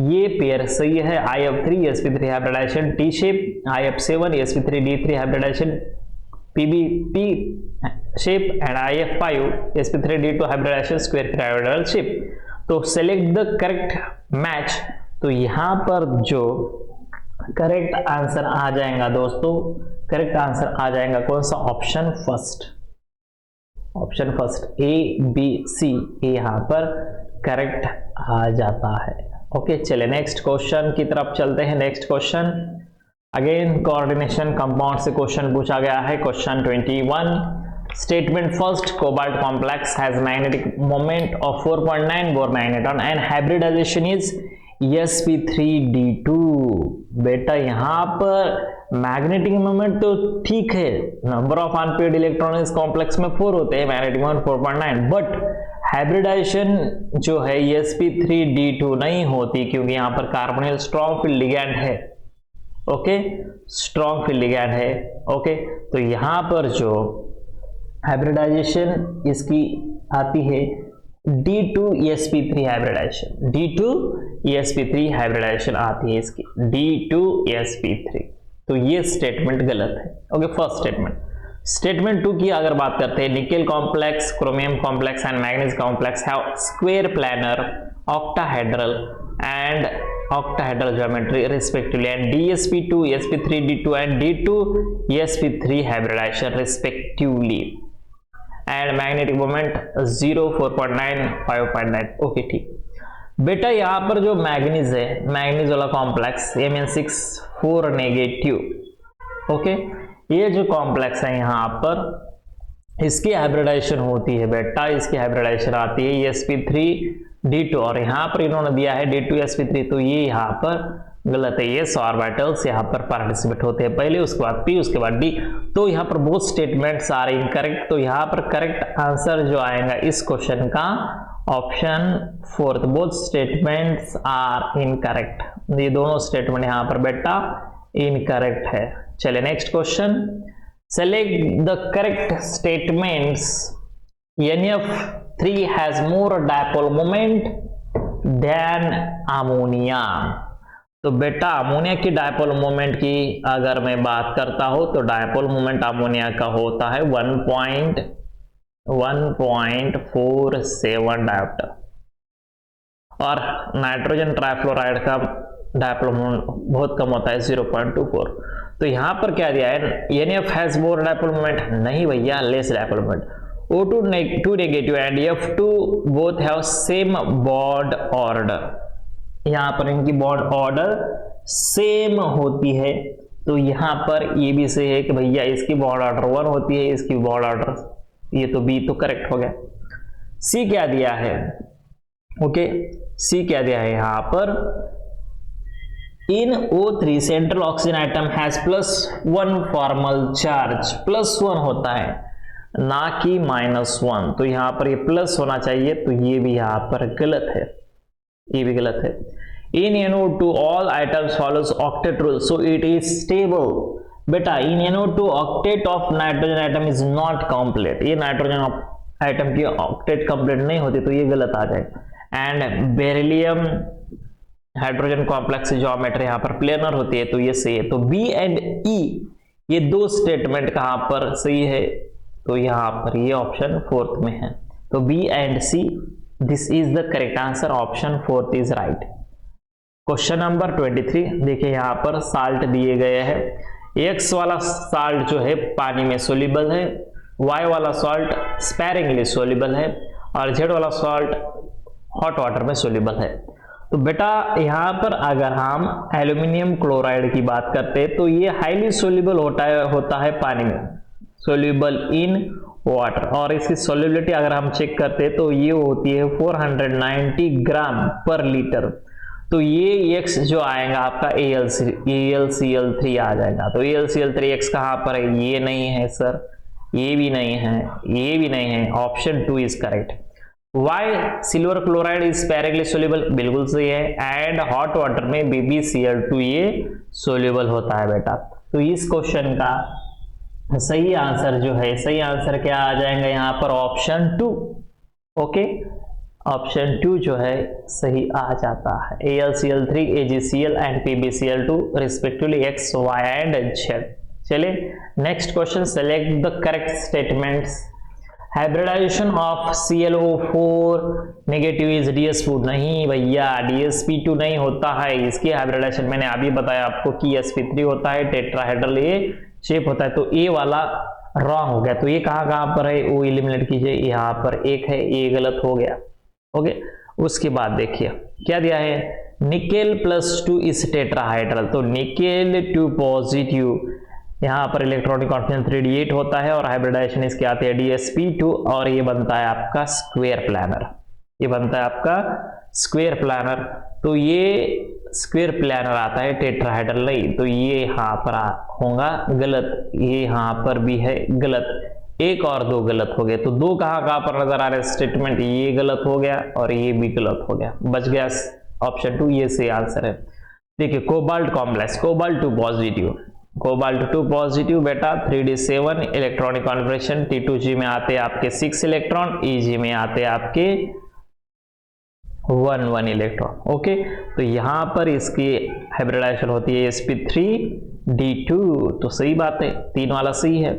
ये पेयर सही है। IF3 sp3 hybridisation T shape, IF7 sp3d3 hybridisation PBP shape and IF5 sp3d2 hybridisation square pyramidal shape. तो सेलेक्ट द करेक्ट मैच। तो यहां पर जो करेक्ट आंसर आ जाएगा दोस्तों, करेक्ट आंसर आ जाएगा कौन सा, option first, option first ABC यहां पर करेक्ट आ जाता है। ओके, चले नेक्स्ट क्वेश्चन की तरफ चलते हैं। Next question again coordination compound से क्वेश्चन पूछा गया है। Question 21, statement first, cobalt complex has magnetic moment of 4.9 Bohr magnetron and hybridisation is sp3d2। बेटा यहां पर मैग्नेटिक मोमेंट तो ठीक है, नंबर ऑफ अनपेयर्ड इलेक्ट्रॉन इस कॉम्प्लेक्स में 4 होते हैं, मैग्नेटिक मोमेंट 4.9, बट हाइब्रिडाइजेशन जो है sp3d2 नहीं होती, क्योंकि यहां पर कार्बोनिल स्ट्रॉन्ग फील्ड लिगैंड है। ओके, स्ट्रॉन्ग फील्ड लिगैंड है। ओके, तो यहां पर जो हाइब्रिडाइजेशन इसकी आती है D2sp3 हाइब्रिडाइजेशन, D2sp3 हाइब्रिडाइजेशन आती है इसकी, D2sp3। तो ये स्टेटमेंट गलत है। Okay, first statement. स्टेटमेंट 2 की अगर बात करते हैं, nickel complex, chromium complex and manganese complex have square planar, octahedral and octahedral geometry respectively, and DsP2, sp3d2 and D2sp3 hybridization respectively, and magnetic moment 0, 4.9, 5.9। Okay ठीक बेटा, यहां पर जो मैग्नीज है, मैग्नीज वाला कॉम्प्लेक्स Mn6 नेगेटिव। ओके, ये जो complex है यहां पर इसकी हाइब्रिडाइजेशन होती है बेटा, इसकी हाइब्रिडाइजेशन आती है sp3d2 और यहां पर इन्होंने दिया है D2sp3। तो ये यहां पर गलत है, ये ऑर्बिटल्स यहां पर पार्टिसिपेट होते हैं पहले, उसके बाद P, उसके बाद D। तो यहां पर बोथ स्टेटमेंट्स आर इनकरेक्ट। तो यहां पर करेक्ट आंसर जो आएगा इस क्वेश्चन का option 4, both statements are incorrect. ये दोनों स्टेटमेंट यहां पर बेटा इनकरेक्ट है। चलिए next question, select the correct statements। NF3 has more dipole moment than ammonia। तो बेटा अमोनिया की डायपोल मोमेंट की अगर मैं बात करता हूं तो डायपोल मोमेंट अमोनिया का होता है 1.47 डायोप्टर, और नाइट्रोजन ट्राइफ्लोराइड का डायपोल मोमेंट बहुत कम होता है 0.24। तो यहां पर क्या दिया है, NF has more dipole moment, नहीं भैया, less dipole moment. O2 negative and F2 both have same bond order, यहां पर इनकी बॉन्ड ऑर्डर सेम होती है। तो यहां पर ये भी सही है कि भैया इसकी बॉन्ड ऑर्डर 1 होती है, इसकी बॉन्ड ऑर्डर, ये तो B तो करेक्ट हो गया। C क्या दिया है, ओके, सी क्या दिया है यहाँ पर, इन O3 central oxygen atom has +1 formal charge, +1 होता है ना कि -1, तो यहां पर ये प्लस होना चाहिए, तो ये भी यहां पर गलत है, ये भी गलत है। इन NO2 all items follows octet rule so it is stable. बेटा इन NO2 octet of nitrogen item is not complete, ये नाइट्रोजन आइटम की ऑक्टेट कंप्लीट नहीं होती, तो ये गलत आ जाएगा। And beryllium hydrogen complex geometry यहाँ पर प्लेनर होती है, तो ये सही है। तो बी एंड ई ये दो स्टेटमेंट कहां पर सही है, तो यहां पर ये ऑप्शन 4th में है, तो B and C this is the correct answer, option 4th is right. Question number 23 देखिए, यहां पर साल्ट दिए गए हैं, एक्स वाला साल्ट जो है पानी में सोल्यूबल है, वाई वाला सॉल्ट स्पेरिंगली सोल्यूबल है, और जेड वाला सॉल्ट हॉट वाटर में सोल्यूबल है। तो बेटा यहां पर अगर हम एल्यूमिनियम क्लोराइड की बात करते हैं, तो ये हाईली सोल्यूबल होता है पानी में, सोल्यूबल इन वाटर, और इसकी सोल्यूबिलिटी अगर हम चेक करते हैं तो ये होती है 490 ग्राम पर लीटर। तो ये X जो आएगा आपका AlCl3 आ जाएगा। तो AlCl3 X कहां पर है, ये नहीं है सर, ये भी नहीं है, ये भी नहीं है, option 2 is correct. Why silver chloride is sparingly soluble, बिल्कुल सही है। एंड हॉट वाटर में BbCl2 ये सोल्यूबल होता है बेटा। तो इस क्वेश्चन का सही आंसर जो है, सही आंसर क्या आ जाएगा यहाँ पर, ऑप्शन 2। ओके, ऑप्शन 2 जो है सही आ जाता है, AlCl3 AgCl and PbCl2 respectively X, Y and Z। चलिए next question, select the correct statements. Hybridisation of ClO4 negative is DsP2, नहीं भैया DsP2 नहीं होता है, इसकी हाइब्रिडाइजेशन मैंने अभी बताया आपको कि sp3 होता है, टेट्राहेड्रल ये शेप होता है। तो ए वाला रॉन्ग हो गया, तो ये कहां पर है, वो एलिमिनेट कीजिए, यहाँ पर एक है, ये गलत हो गया। ओके, उसके बाद देखिए क्या दिया है, निकेल +2 इस टेट्राहाइड्रल, तो निकेल 2 पॉजिटिव, यहाँ पर इलेक्ट्रॉनिक कॉन्फिडेंस 3d8 होता है, और हाइब्रिडाइजेशन इसके आते हैं DsP2, और ये बनता है आपका स्क्वायर प्लानर, ये बनता है आपका स्क्वायर प्लानर। तो ये स्क्वायर प्लानर आता है, टेट्राहाइड्रल नहीं, तो ये यहाँ पर होगा गलत, ये यहाँ पर भी है गलत, एक और दो गलत हो गए। तो दो कहाँ पर नजर आ रहे स्टेटमेंट, ये गलत हो गया और ये भी गलत हो गया, बच गया ऑप्शन 2, ये सही आंसर है। देखिए cobalt complex, cobalt 2 positive, cobalt 2 positive बेटा, 3d7 इलेक्ट्रॉनिक कॉन्फिगरेशन, T2G में आते हैं आपके 6 इलेक्ट्रॉन, EG में आते हैं आपके 1 इलेक्ट्रॉन। ओके, तो यहां पर इसकी हाइब्रिडाइजेशन होती है sp3d2, तो सही बात है, 3 वाला सही है।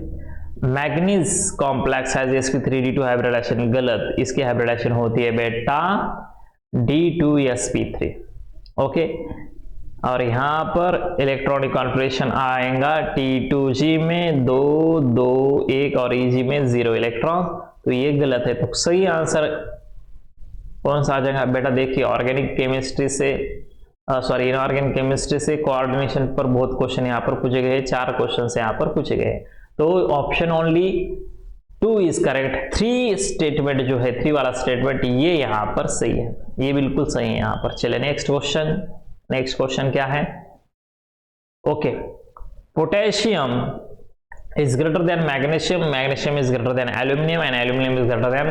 मैग्नीज कॉम्प्लेक्स है sp3d2 हाइब्रिडाइजेशन, गलत, इसकी हाइब्रिडाइजेशन होती है बेटा d2sp3। ओके, और यहां पर इलेक्ट्रॉनिक कॉन्फिगरेशन आएगा T2G में 2 2 1 और EG में 0 इलेक्ट्रॉन, तो ये गलत है। तो सही आंसर कौन सा आ जाएगा बेटा, देखिए ऑर्गेनिक केमिस्ट्री से सॉरी इनऑर्गेनिक केमिस्ट्री से कोऑर्डिनेशन पर बहुत क्वेश्चन यहाँ पर पूछे गए, 4 क्वेश्चन यहाँ पर पूछे गए, तो option only 2 is correct. 3 statement जो है, 3 वाला स्टेटमेंट ये यहाँ पर सही है, ये बिल्कुल सही है यहाँ पर। चले नेक्स्ट क्वेश्चन, नेक्स्ट क्वेश्चन क्या है, okay, potassium is greater than magnesium, magnesium is greater than aluminum and aluminum is greater than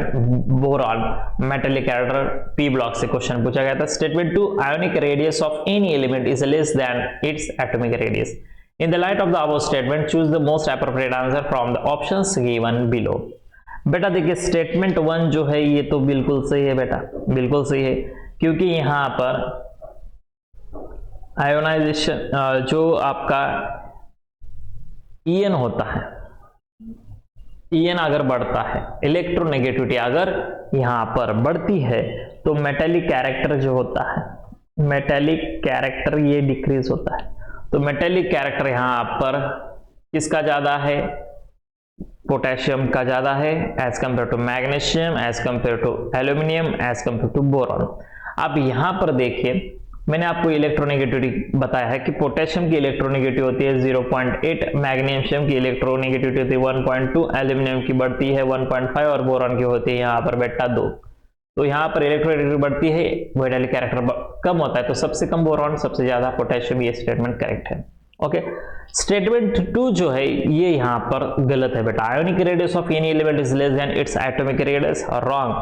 boron, metallic character p block से क्वेश्चन पूछा गया था। Statement 2, ionic radius of any element is less than its atomic radius. In the light of the above statement, choose the most appropriate answer from the options given below. बेटा देखिए statement 1 जो है ये तो बिल्कुल सही है बेटा, बिल्कुल सही है, क्योंकि यहाँ पर आयोनाइजेशन जो आपका En होता है, En अगर बढ़ता है, इलेक्ट्रोनेगेटिविटी अगर यहां पर बढ़ती है, तो मेटेलिक कैरेक्टर जो होता है, मेटेलिक कैरेक्टर ये डिक्रीज होता है। तो मेटेलिक कैरेक्टर यहां पर किसका ज्यादा है, पोटेशियम का ज्यादा है as compared to magnesium, as compared to aluminium, as compared to boron. अब यहां पर देखिए मैंने आपको इलेक्ट्रोनेगेटिविटी बताया है कि पोटेशियम की इलेक्ट्रोनेगेटिविटी होती है 0.8, मैग्नीशियम की इलेक्ट्रोनेगेटिविटी होती है 1.2, एल्यूमिनियम की बढ़ती है 1.5 और बोरॉन की होती है यहाँ पर बेटा 2। तो यहाँ पर इलेक्ट्रोनेगेटिविटी बढ़ती है, वोलेटिलिटी कैरेक्टर कम होता है, तो सबसे कम बोरॉन सबसे ज्यादा पोटेशियम, ये स्टेटमेंट करेक्ट है। ओके, स्टेटमेंट 2 जो है ये यहाँ पर गलत है बेटा। Ionic radius of any element is less than its atomic radius, wrong.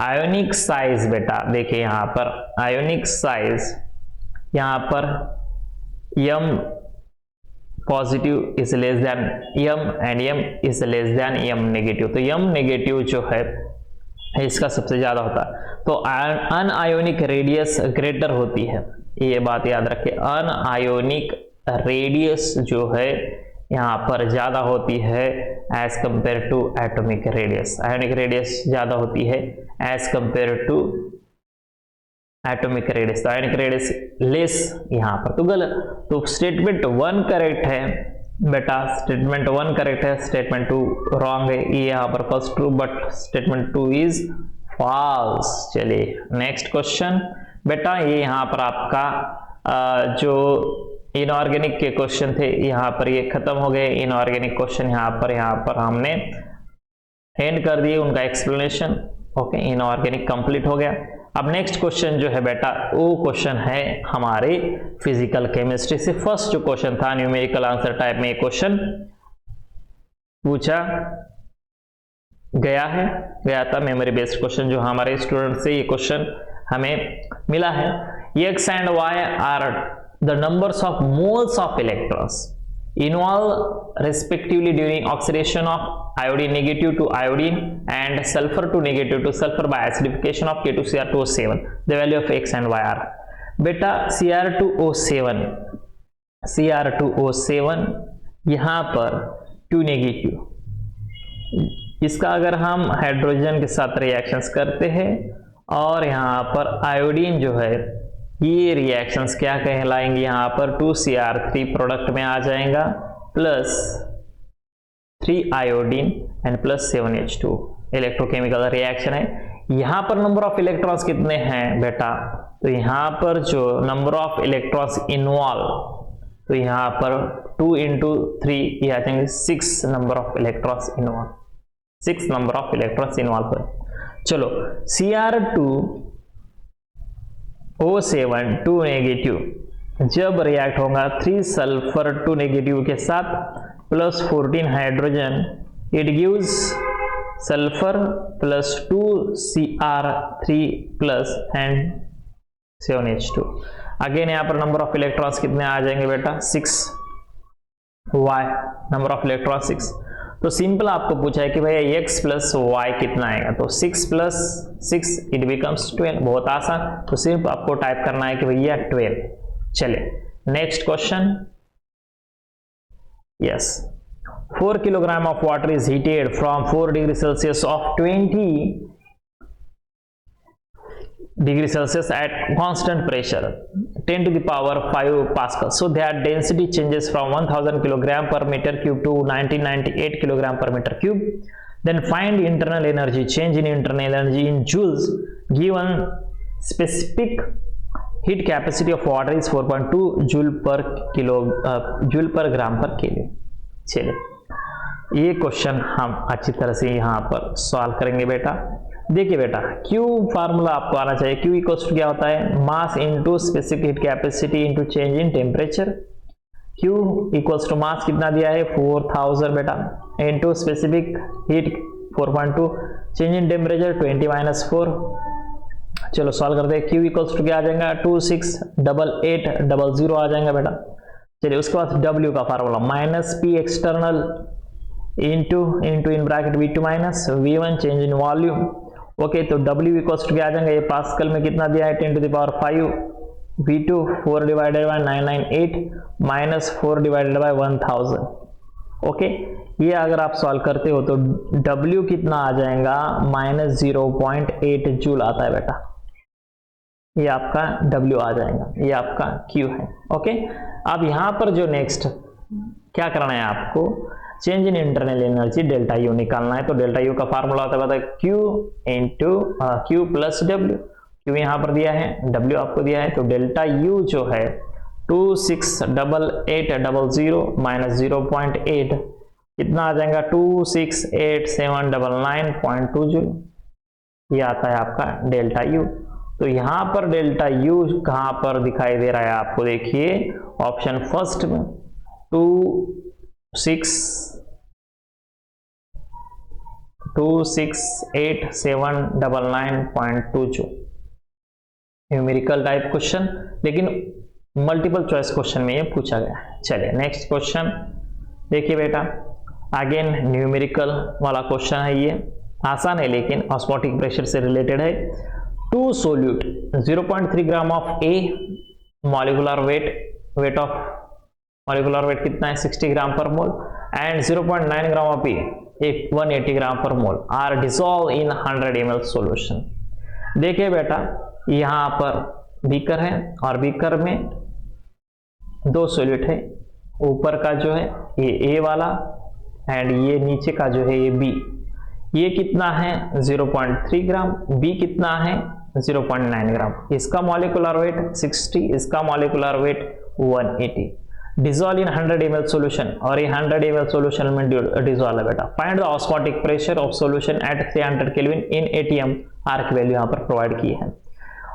Ionic size बेटा देखिए यहाँ पर आयोनिक साइज यहाँ पर m positive is less than m and m is less than m negative, तो m नेगेटिव जो है इसका सबसे ज्यादा होता है, तो अनआयोनिक रेडियस ग्रेटर होती है, ये बात याद रखें। अनआयोनिक रेडियस जो है यहाँ पर ज्यादा होती है as compared to atomic radius, ionic radius ज्यादा होती है as compared to atomic radius, तो आयोनिक रेडियस लेस यहाँ पर, तो गलत। तो स्टेटमेंट 1 करेक्ट है बेटा, स्टेटमेंट 1 करेक्ट है, स्टेटमेंट 2 रॉन्ग है, ये यहाँ पर first true but statement 2 is false. चलिए नेक्स्ट क्वेश्चन बेटा, ये यहाँ पर आपका जो इनऑर्गेनिक के क्वेश्चन थे यहाँ पर ये खत्म हो गए। इनऑर्गेनिक क्वेश्चन यहाँ पर हमने एंड कर दिए उनका एक्सप्लेनेशन। ओके, इनऑर्गेनिक कंप्लीट हो गया। अब नेक्स्ट क्वेश्चन जो है बेटा वो क्वेश्चन है हमारे फिजिकल केमिस्ट्री से। फर्स्ट जो क्वेश्चन था न्यूमेरिकल आंसर टाइप में, एक क्वेश्चन पूछा गया था मेमोरी बेस्ड क्वेश्चन जो हमारे स्टूडेंट से ये क्वेश्चन हमें मिला है। X and Y are the numbers of moles of electrons involve respectively during oxidation of iodine negative to iodine and sulfur to negative to sulfur by acidification of K2Cr2O7. The value of X and Y are बेटा Cr2O7 यहाँ पर 2 negative, इसका अगर हम hydrogen के साथ reactions करते हैं और यहाँ पर आयोडीन जो है ये रिएक्शंस क्या कहलाएंगे, यहाँ पर 2Cr3 प्रोडक्ट में आ जाएगा plus 3 iodine and plus 7H2 electrochemical reaction है। यहाँ पर नंबर ऑफ इलेक्ट्रॉन्स कितने हैं बेटा, तो यहाँ पर जो नंबर ऑफ इलेक्ट्रॉन्स इन्वॉल्व, तो यहाँ पर 2 into 3 ये आ जाएंगे 6 number of electrons involve, 6 number of electrons involve है। चलो Cr2O7 2 नेगेटिव जब रिएक्ट होगा 3 सल्फर 2 नेगेटिव के साथ plus 14 hydrogen, it gives sulphur plus 2Cr3 plus and 7H2। Again यहाँ पर नंबर ऑफ इलेक्ट्रॉन्स कितने आ जाएंगे बेटा 6, y नंबर ऑफ इलेक्ट्रॉन 6। तो सिंपल आपको पूछा है कि भैया x प्लस वाई कितना आएगा, तो 6 प्लस 6 इट बिकम्स 12, बहुत आसान। तो सिर्फ आपको टाइप करना है कि भैया 12। चले next question, yes 4 kilogram of water is heated from 4 degree Celsius of 20 degree Celsius at constant pressure 10 to the power 5 Pascal, so that density changes from 1000 kilogram per meter cube to 1998 kilogram per meter cube. Then find internal energy change in internal energy in joules given specific heat capacity of water is 4.2 joule per gram per kilo। चलिए ये question हम अच्छी तरह से यहाँ पर solve करेंगे बेटा। देखिए बेटा Q फार्मूला आपको आना चाहिए, Q इक्वल्स टू क्या होता है, mass into specific heat capacity into change in temperature. Q equals to mass कितना दिया है 4000 बेटा, into specific heat 4.2, change in temperature 20-4। चलो सॉल्व करते हैं। Q इक्वल्स टू क्या आ जाएगा 268800 आ जाएगा बेटा। चलिए उसके बाद W का formula minus P external into in bracket V2 minus V1 change in volume. Okay, तो W इक्वल्स टू क्या आ जाएगा, ये पास्कल में कितना दिया है 10 to the power 5 V2 4 divided by 998 minus 4 divided by 1000। Okay, ये अगर आप सॉल्व करते हो तो W कितना आ जाएगा माइनस 0.8 जूल आता है बेटा, ये आपका W आ जाएगा, ये आपका Q है। ओके, अब यहाँ पर जो नेक्स्ट क्या करना है आपको, change in internal energy delta U निकालना है। तो डेल्टा यू का फार्मूला होता है Q into Q plus W। Q यहाँ पर दिया है, W आपको दिया है, तो डेल्टा यू जो है 26880 माइनस 0.8 कितना आ जाएगा 268,799.2 जूल। ये आता है आपका डेल्टा यू। तो यहां पर डेल्टा यू कहां पर दिखाई दे रहा है आपको, देखिए ऑप्शन फर्स्ट में 2687999.22 न्यूमेरिकल टाइप क्वेश्चन, लेकिन मल्टीपल चॉइस क्वेश्चन में ये पूछा गया है। चलिए नेक्स्ट क्वेश्चन देखिए बेटा, अगेन न्यूमेरिकल वाला क्वेश्चन है, ये आसान है लेकिन ऑस्मोटिक प्रेशर से रिलेटेड है। Two solute 0.3 gram of a molecular weight of molecular weight कितना है 60 ग्राम per mole and 0.9 gram of A 180 gram per mole are dissolve in 100 ml solution. देखिए बेटा यहाँ पर बीकर है और बीकर में दो सोल्यूट है, ऊपर का जो है ये ए वाला एंड ये नीचे का जो है ये बी। ये कितना है 0.3 ग्राम, बी कितना है 0.9 ग्राम। इसका मॉलिकुलर वेट 60, इसका molecular weight 180। Dissolve in 100 ml solution, और ये 100 ml सॉल्यूशन में डिसॉल्व है बेटा। Find the osmotic pressure of solution at 300 kelvin in ATM, R की वैल्यू यहाँ पर प्रोवाइड की है।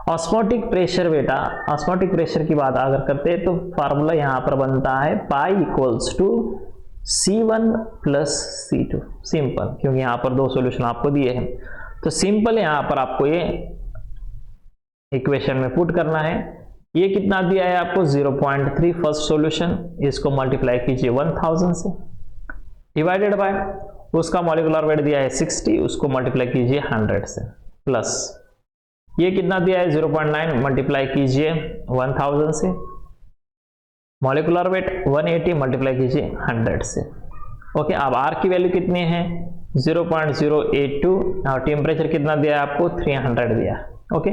ऑस्मोटिक प्रेशर बेटा, ऑस्मोटिक प्रेशर की बात अगर करते हैं तो फार्मूला यहाँ पर बनता है pi equals to C1 plus C2, simple, क्योंकि यहाँ पर दो सॉल्यूशन आपको दिए हैं तो सिंपल यहाँ पर आपको ये इक्वेशन में पुट करना है। ये कितना दिया है आपको 0.3 फर्स्ट सॉल्यूशन, इसको मल्टीप्लाई कीजिए 1000 से, डिवाइडेड बाय उसका मॉलिकुलर वेट दिया है 60, उसको मल्टीप्लाई कीजिए 100 से, प्लस ये कितना दिया है 0.9 मल्टीप्लाई कीजिए 1000 से, मॉलिकुलर वेट 180 मल्टीप्लाई कीजिए 100 से। ओके, अब आर की वैल्यू कितनी है 0.082 और टेम्परेचर कितना दिया है आपको 300 दिया। ओके,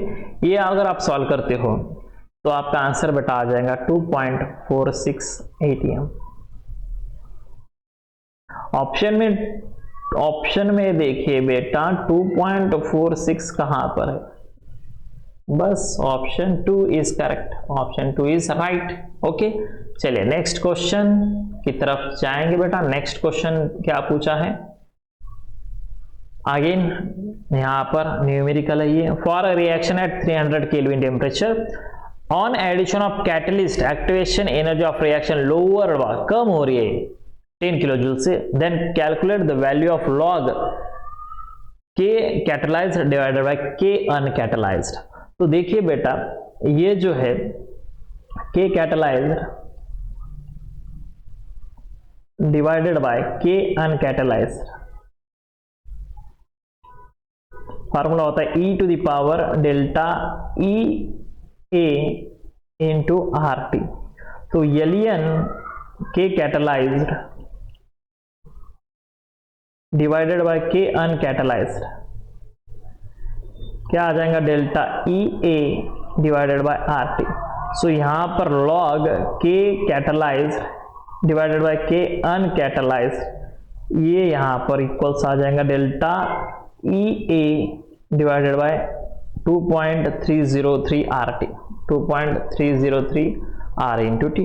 ये अगर आप सॉल्व करते हो तो आपका आंसर बेटा आ जाएगा 2.46 ATM। ऑप्शन में देखिए बेटा 2.46 कहां पर है, बस option 2 is correct, option 2 is right. Okay, चलिए नेक्स्ट क्वेश्चन की तरफ जाएंगे बेटा। नेक्स्ट क्वेश्चन क्या पूछा है, अगेन यहां पर न्यूमेरिकल है ये। For a reaction at 300 kelvin temperature on addition of catalyst activation energy of reaction lower, कम हो रही है 10 किलो जूल से, then calculate the value of log K catalysed divided by K uncatalysed. तो देखिए बेटा ये जो है K catalysed divided by K uncatalysed, formula होता है e to the power delta E A into R T. तो ln K catalysed divided by K uncatalysed क्या आ जाएगा delta E A divided by R T. So यहां पर log K catalysed divided by K uncatalysed, ये यहां पर equals आ जाएगा delta E A divided by 2.303 R T, 2.303 R into T.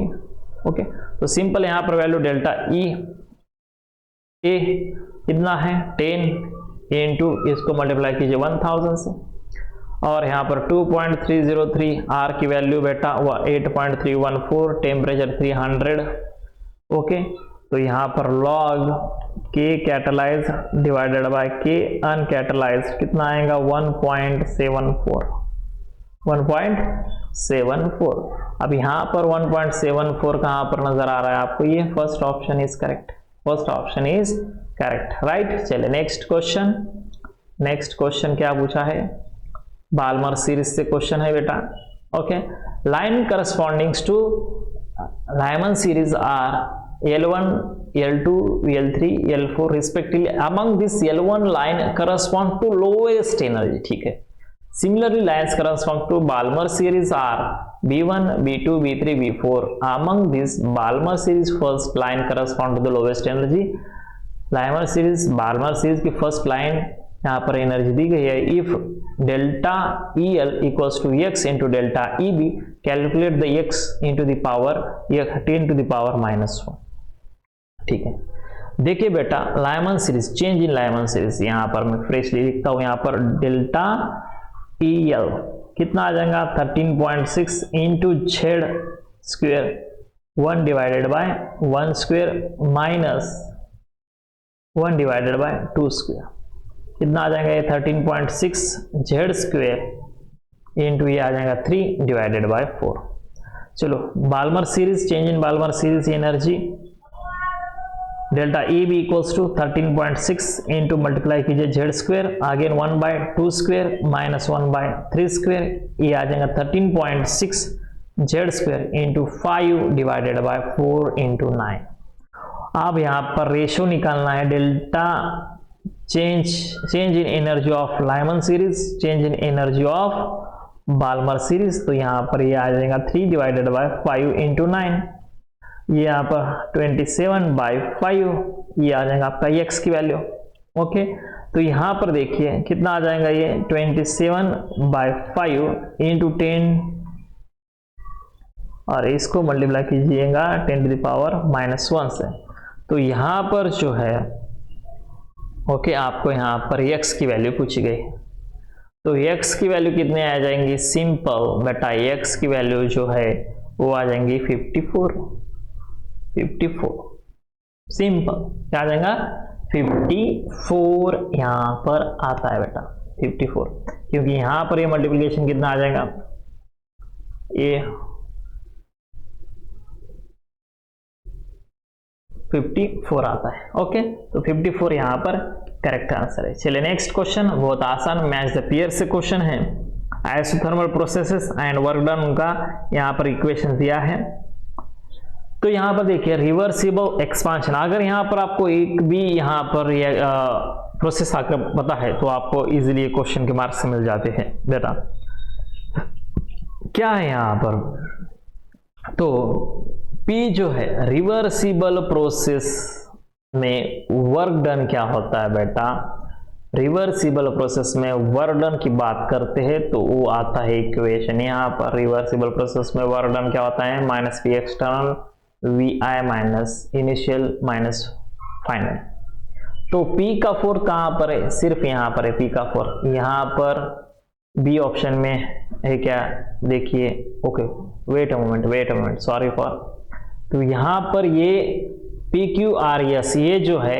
Okay, तो सिंपल यहां पर वैल्यू डेल्टा ई ए कितना है 10 इंटू इसको मल्टीप्लाई कीजिए 1000 से, और यहाँ पर 2.303 आर की वैल्यू बेटा हुआ 8.314, टेम्परेचर 300। ओके, तो यहाँ पर लॉग के कैटलाइज डिवाइडेड बाय के अनकैटलाइज कितना आएगा 1.74। अब यहाँ पर 1.74 कहाँ पर नजर आ रहा है आपको, ये first option is correct, first option is correct, right. चलिए नेक्स्ट क्वेश्चन क्या पूछा है, बाल्मर सीरीज से क्वेश्चन है बेटा। Okay, line correspondings to Lyman series are L1, L2, L3, L4 respectively. Among this L1 line correspond to lowest energy, ठीक है। Similarly, lines correspond to Balmer series are B1, B2, B3, B4. Among this Balmer series first line correspond to the lowest energy. Balmer series की first line यहाँ पर energy दी गई है। If delta EL equals to x into delta EB, calculate the x into the power 10 to the power -1। ठीक है, देखिए बेटा Lyman series, change इन Lyman series, यहाँ पर मैं फ्रेशली लिखता हूँ, यहाँ पर डेल्टा EL कितना आ जाएगा 13.6 into Z square 1 divided by 1 square minus 1 divided by 2 square, कितना आ जाएगा ये 13.6 जेड स्क्वेयर इंटू ये आ जाएगा 3 डिवाइडेड बाय 4। चलो Balmer series, change in Balmer series energy delta EB equals to 13.6 into multiply कीजिए Z square, again 1 by 2 square minus 1 by 3 square, ये आ जाएगा 13.6 Z square into 5 divided by 4 into 9। अब यहाँ पर रेशो निकालना है delta change in energy of Lyman series, change in energy of Balmer series, तो यहाँ पर ये आ जाएगा 3 डिवाइडेड बाय 5 इंटू 9, ये यहाँ पर 27 बाई 5, ये आ जाएगा आपका x की वैल्यू। ओके, तो यहाँ पर देखिए कितना आ जाएगा ये 27 बाई 5 इंटू 10 और इसको मल्टीप्लाई कीजिएगा 10 टू द पावर -1 से, तो यहाँ पर जो है ओके आपको यहाँ पर x की वैल्यू पूछी गई, तो x की वैल्यू कितने आ जाएंगी, सिंपल बेटा x की वैल्यू जो है वो आ जाएंगी 54 सिंपल, क्या आ जाएगा 54 यहाँ पर आता है बेटा 54, क्योंकि यहाँ पर ये मल्टीप्लिकेशन कितना आ जाएगा, ये 54 आता है। ओके, तो 54 यहाँ पर करेक्ट आंसर है। चलिए नेक्स्ट क्वेश्चन, बहुत आसान मैच द पेयर से क्वेश्चन है, isothermal processes and work done, उनका यहाँ पर इक्वेशन दिया है। तो यहाँ पर देखिए रिवर्सिबल एक्सपांशन, अगर यहाँ पर आपको एक भी यहाँ पर प्रोसेस आकर पता है तो आपको इजीली क्वेश्चन के मार्क्स मिल जाते हैं बेटा। क्या है यहाँ पर, तो P जो है रिवर्सिबल प्रोसेस में वर्क डन क्या होता है बेटा, रिवर्सिबल प्रोसेस में वर्क डन की बात करते हैं तो वो आता है इक्वेशन, यहाँ पर रिवर्सिबल प्रोसेस में वर्क डन क्या होता है, -P external VI minus initial minus final. तो P का 4 कहाँ पर है, सिर्फ यहाँ पर है P का 4, यहाँ पर B ऑप्शन में है क्या, देखिए okay wait a moment sorry for, तो यहाँ पर ये PQRS ये जो है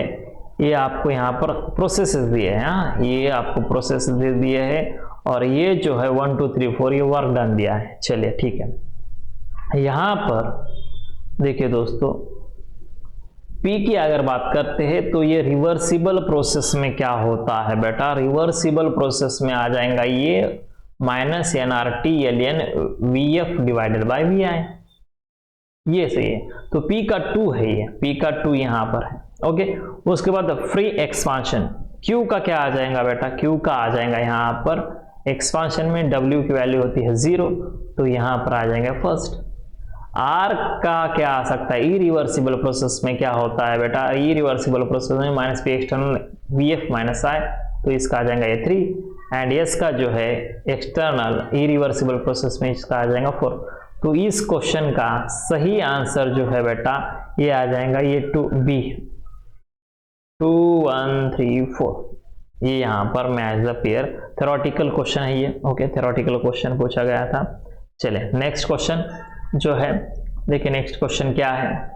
ये आपको यहाँ पर प्रोसेसेस दिए हैं, हाँ ये आपको प्रोसेस दिए है और ये जो है 1 2 3 4 ये वर्क डन दिया है। चलिए ठीक है, यहाँ पर देखिए दोस्तों P की अगर बात करते हैं तो ये रिवर्सिबल प्रोसेस में क्या होता है बेटा, रिवर्सिबल प्रोसेस में आ जाएगा ये -nRT ln VF divided by VI, ये सही है। तो P का 2 है, ये P का 2 यहाँ पर है। ओके, उसके बाद फ्री एक्सपांशन Q का क्या आ जाएगा बेटा, Q का आ जाएगा यहाँ पर एक्सपांशन में W की वैल्यू होती है 0, तो यहाँ पर आ जाएगा फर्स्ट। R का क्या आ सकता है, इरिवर्सिबल प्रोसेस में क्या होता है बेटा, इरिवर्सिबल प्रोसेस में -P external VF minus I, तो इसका आ जाएगा ये 3, एंड S का जो है एक्सटर्नल इरिवर्सिबल प्रोसेस में इसका आ जाएगा 4। तो इस क्वेश्चन का सही आंसर जो है बेटा ये आ जाएगा ये 2B 2 1 3 4, ये यहाँ पर match the pair theoretical question है ये। ओके, थ्योरेटिकल क्वेश्चन पूछा गया था। चले नेक्स्ट क्वेश्चन जो है, देखिए नेक्स्ट क्वेश्चन क्या है,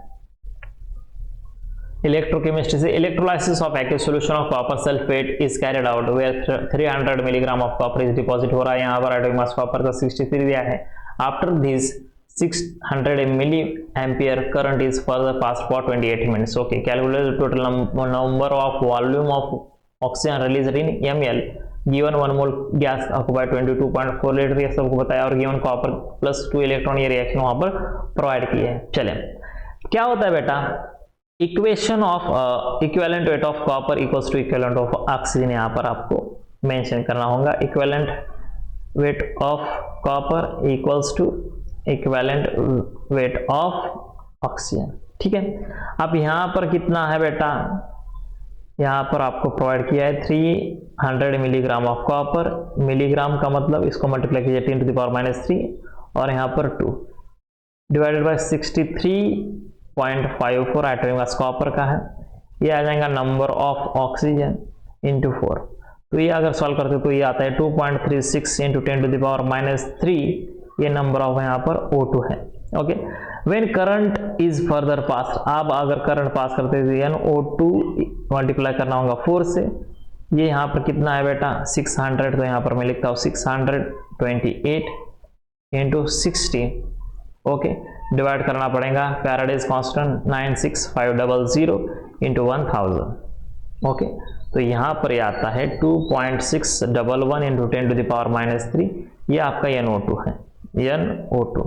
इलेक्ट्रोकेमिस्ट्री से, electrolysis of aq solution of copper sulphate is carried out where 300 milligram of copper is deposit हो रहा है, यहाँ पर एटॉमिक मास कॉपर का 63 दिया है। After this 600 milli ampere current is further pass for 28 minutes. Okay, calculate total number of volume of oxygen release in ml, given 1 mole gas occupied 22.4 litre, ये सबको बताया, और गिवन कॉपर प्लस 2 इलेक्ट्रॉन ये reaction वहां पर provide किए हैं। चले क्या होता है बेटा, equation of equivalent weight of copper equals to equivalent of oxygen, यहाँ पर आपको मेंशन करना होगा, equivalent weight of copper equals to equivalent weight of oxygen. ठीक है, अब यहाँ पर कितना है बेटा, यहाँ पर आपको प्रोवाइड किया है 300 मिलीग्राम ऑफ कॉपर, मिलीग्राम का मतलब इसको मल्टीप्लाई कीजिए 10 टू द पावर -3 और यहाँ पर 2 divided by 63.54 atomic mass copper का है, ये आ जाएगा नंबर ऑफ ऑक्सीजन इंटू 4। तो ये अगर सॉल्व करते तो ये आता है 2.36 इंटू 10⁻³ ये नंबर ऑफ यहाँ पर O2 है। Okay, when current is further pass, आप अगर करंट पास करते तो NO2 मल्टीप्लाई करना होगा 4 से। ये यहाँ पर कितना है बेटा 600, तो यहाँ पर मैं लिखता हूँ 628 इंटू 60। ओके, डिवाइड करना पड़ेगा फैराडेज कांस्टेंट 96500 इंटू 1000। ओके, तो यहाँ पर ये आता है 2.611 इंटू 10⁻³ ये आपका NO2 है, NO2।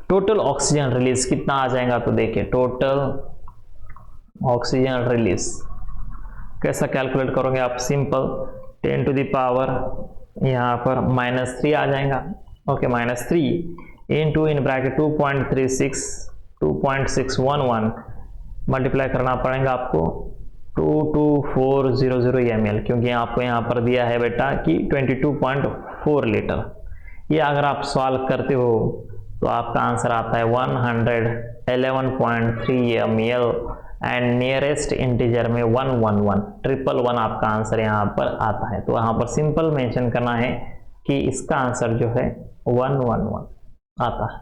टोटल ऑक्सीजन रिलीज कितना आ जाएगा तो देखिए, टोटल ऑक्सीजन रिलीज कैसा कैलकुलेट करोगे आप, सिंपल 10⁻³ यहाँ पर -3 आ जाएगा। Okay, -3 into in bracket 2.611 multiply करना पड़ेगा आपको 22400 ml, क्योंकि आपको यहाँ पर दिया है बेटा कि 22.4 लीटर। ये अगर आप सॉल्व करते हो तो आपका आंसर आता है 111.3 ml एंड नियरेस्ट इंटीजर में 111 आपका आंसर यहाँ पर आता है। तो यहाँ पर सिंपल मेंशन करना है कि इसका आंसर जो है 111 आता है।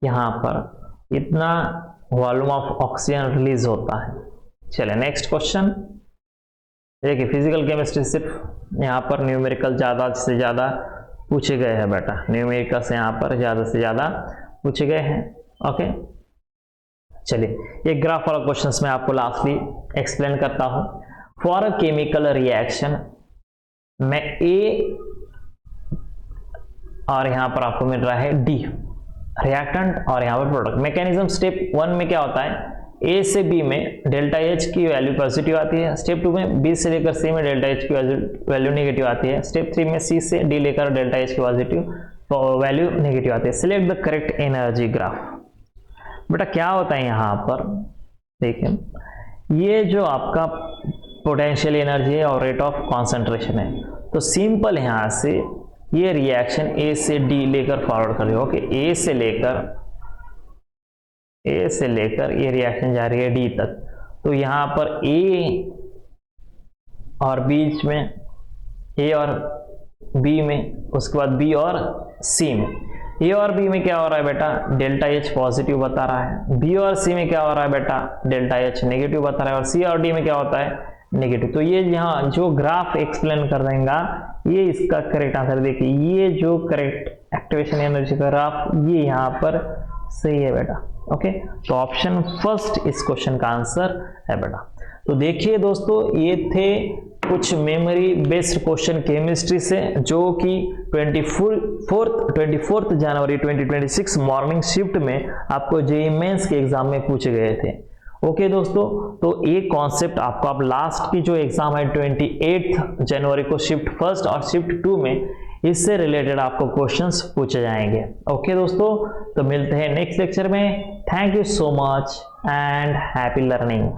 यहाँ पर इतना वॉल्यूम ऑफ ऑक्सीजन रिलीज होता है। चलिए नेक्स्ट क्वेश्चन देखिए, फिजिकल केमिस्ट्री सिर्फ यहाँ पर न्यूमेरिकल ज़्यादा से ज़्यादा पूछे गए हैं बेटा, न्यूमेरिकल से यहाँ पर ज़्यादा से ज़्यादा पूछे गए हैं। ओके, चलिए एक ग्राफ वाला क्वेश्चन मैं आपको लास्टली एक्सप्लेन करता हूँ। फॉर अ केमिकल रिएक्शन में ए और यहाँ पर आपको मिल रहा है डी रिएक्टेंट और यहाँ पर प्रोडक्ट। मैकेनिज्म स्टेप 1 में क्या होता है, ए से बी में डेल्टा एच की वैल्यू पॉजिटिव आती है, स्टेप 2 में बी से लेकर सी में डेल्टा एच की वैल्यू नेगेटिव आती है, स्टेप 3 में सी से डी लेकर डेल्टा एच की पॉजिटिव वैल्यू नेगेटिव आती है। Select the correct energy graph. बेटा क्या होता है यहाँ पर देखिए, ये जो आपका पोटेंशियल एनर्जी है और रेट ऑफ कॉन्सेंट्रेशन है, तो सिंपल यहाँ से ये रिएक्शन ए से डी लेकर फॉरवर्ड कर रही है। ओके, ए से लेकर ये रिएक्शन जा रही है डी तक, तो यहाँ पर ए और बीच में ए और बी में, उसके बाद बी और सी में, ए और बी में क्या हो रहा है बेटा, डेल्टा एच पॉजिटिव बता रहा है, बी और सी में क्या हो रहा है बेटा, डेल्टा एच नेगेटिव बता रहा है, और सी और डी में क्या होता है, नेगेटिव। तो ये यहाँ जो ग्राफ एक्सप्लेन कर देगा ये इसका करेक्ट आंसर। देखिए ये जो करेक्ट एक्टिवेशन एनर्जी का ग्राफ ये यहाँ पर सही है बेटा। ओके, तो ऑप्शन फर्स्ट इस क्वेश्चन का आंसर है बेटा। तो देखिए दोस्तों, ये थे कुछ मेमोरी बेस्ड क्वेश्चन केमिस्ट्री से जो कि 24 जनवरी 2026 मॉर्निंग शिफ्ट में आपको जेईई मेंस के एग्जाम में पूछे गए थे। ओके दोस्तों, तो एक कॉन्सेप्ट आपको अब लास्ट की जो एग्जाम है 28 जनवरी को शिफ्ट फर्स्ट और शिफ्ट 2 में, इससे रिलेटेड आपको क्वेश्चंस पूछे जाएंगे। ओके दोस्तों, तो मिलते हैं नेक्स्ट लेक्चर में। Thank you so much and happy learning.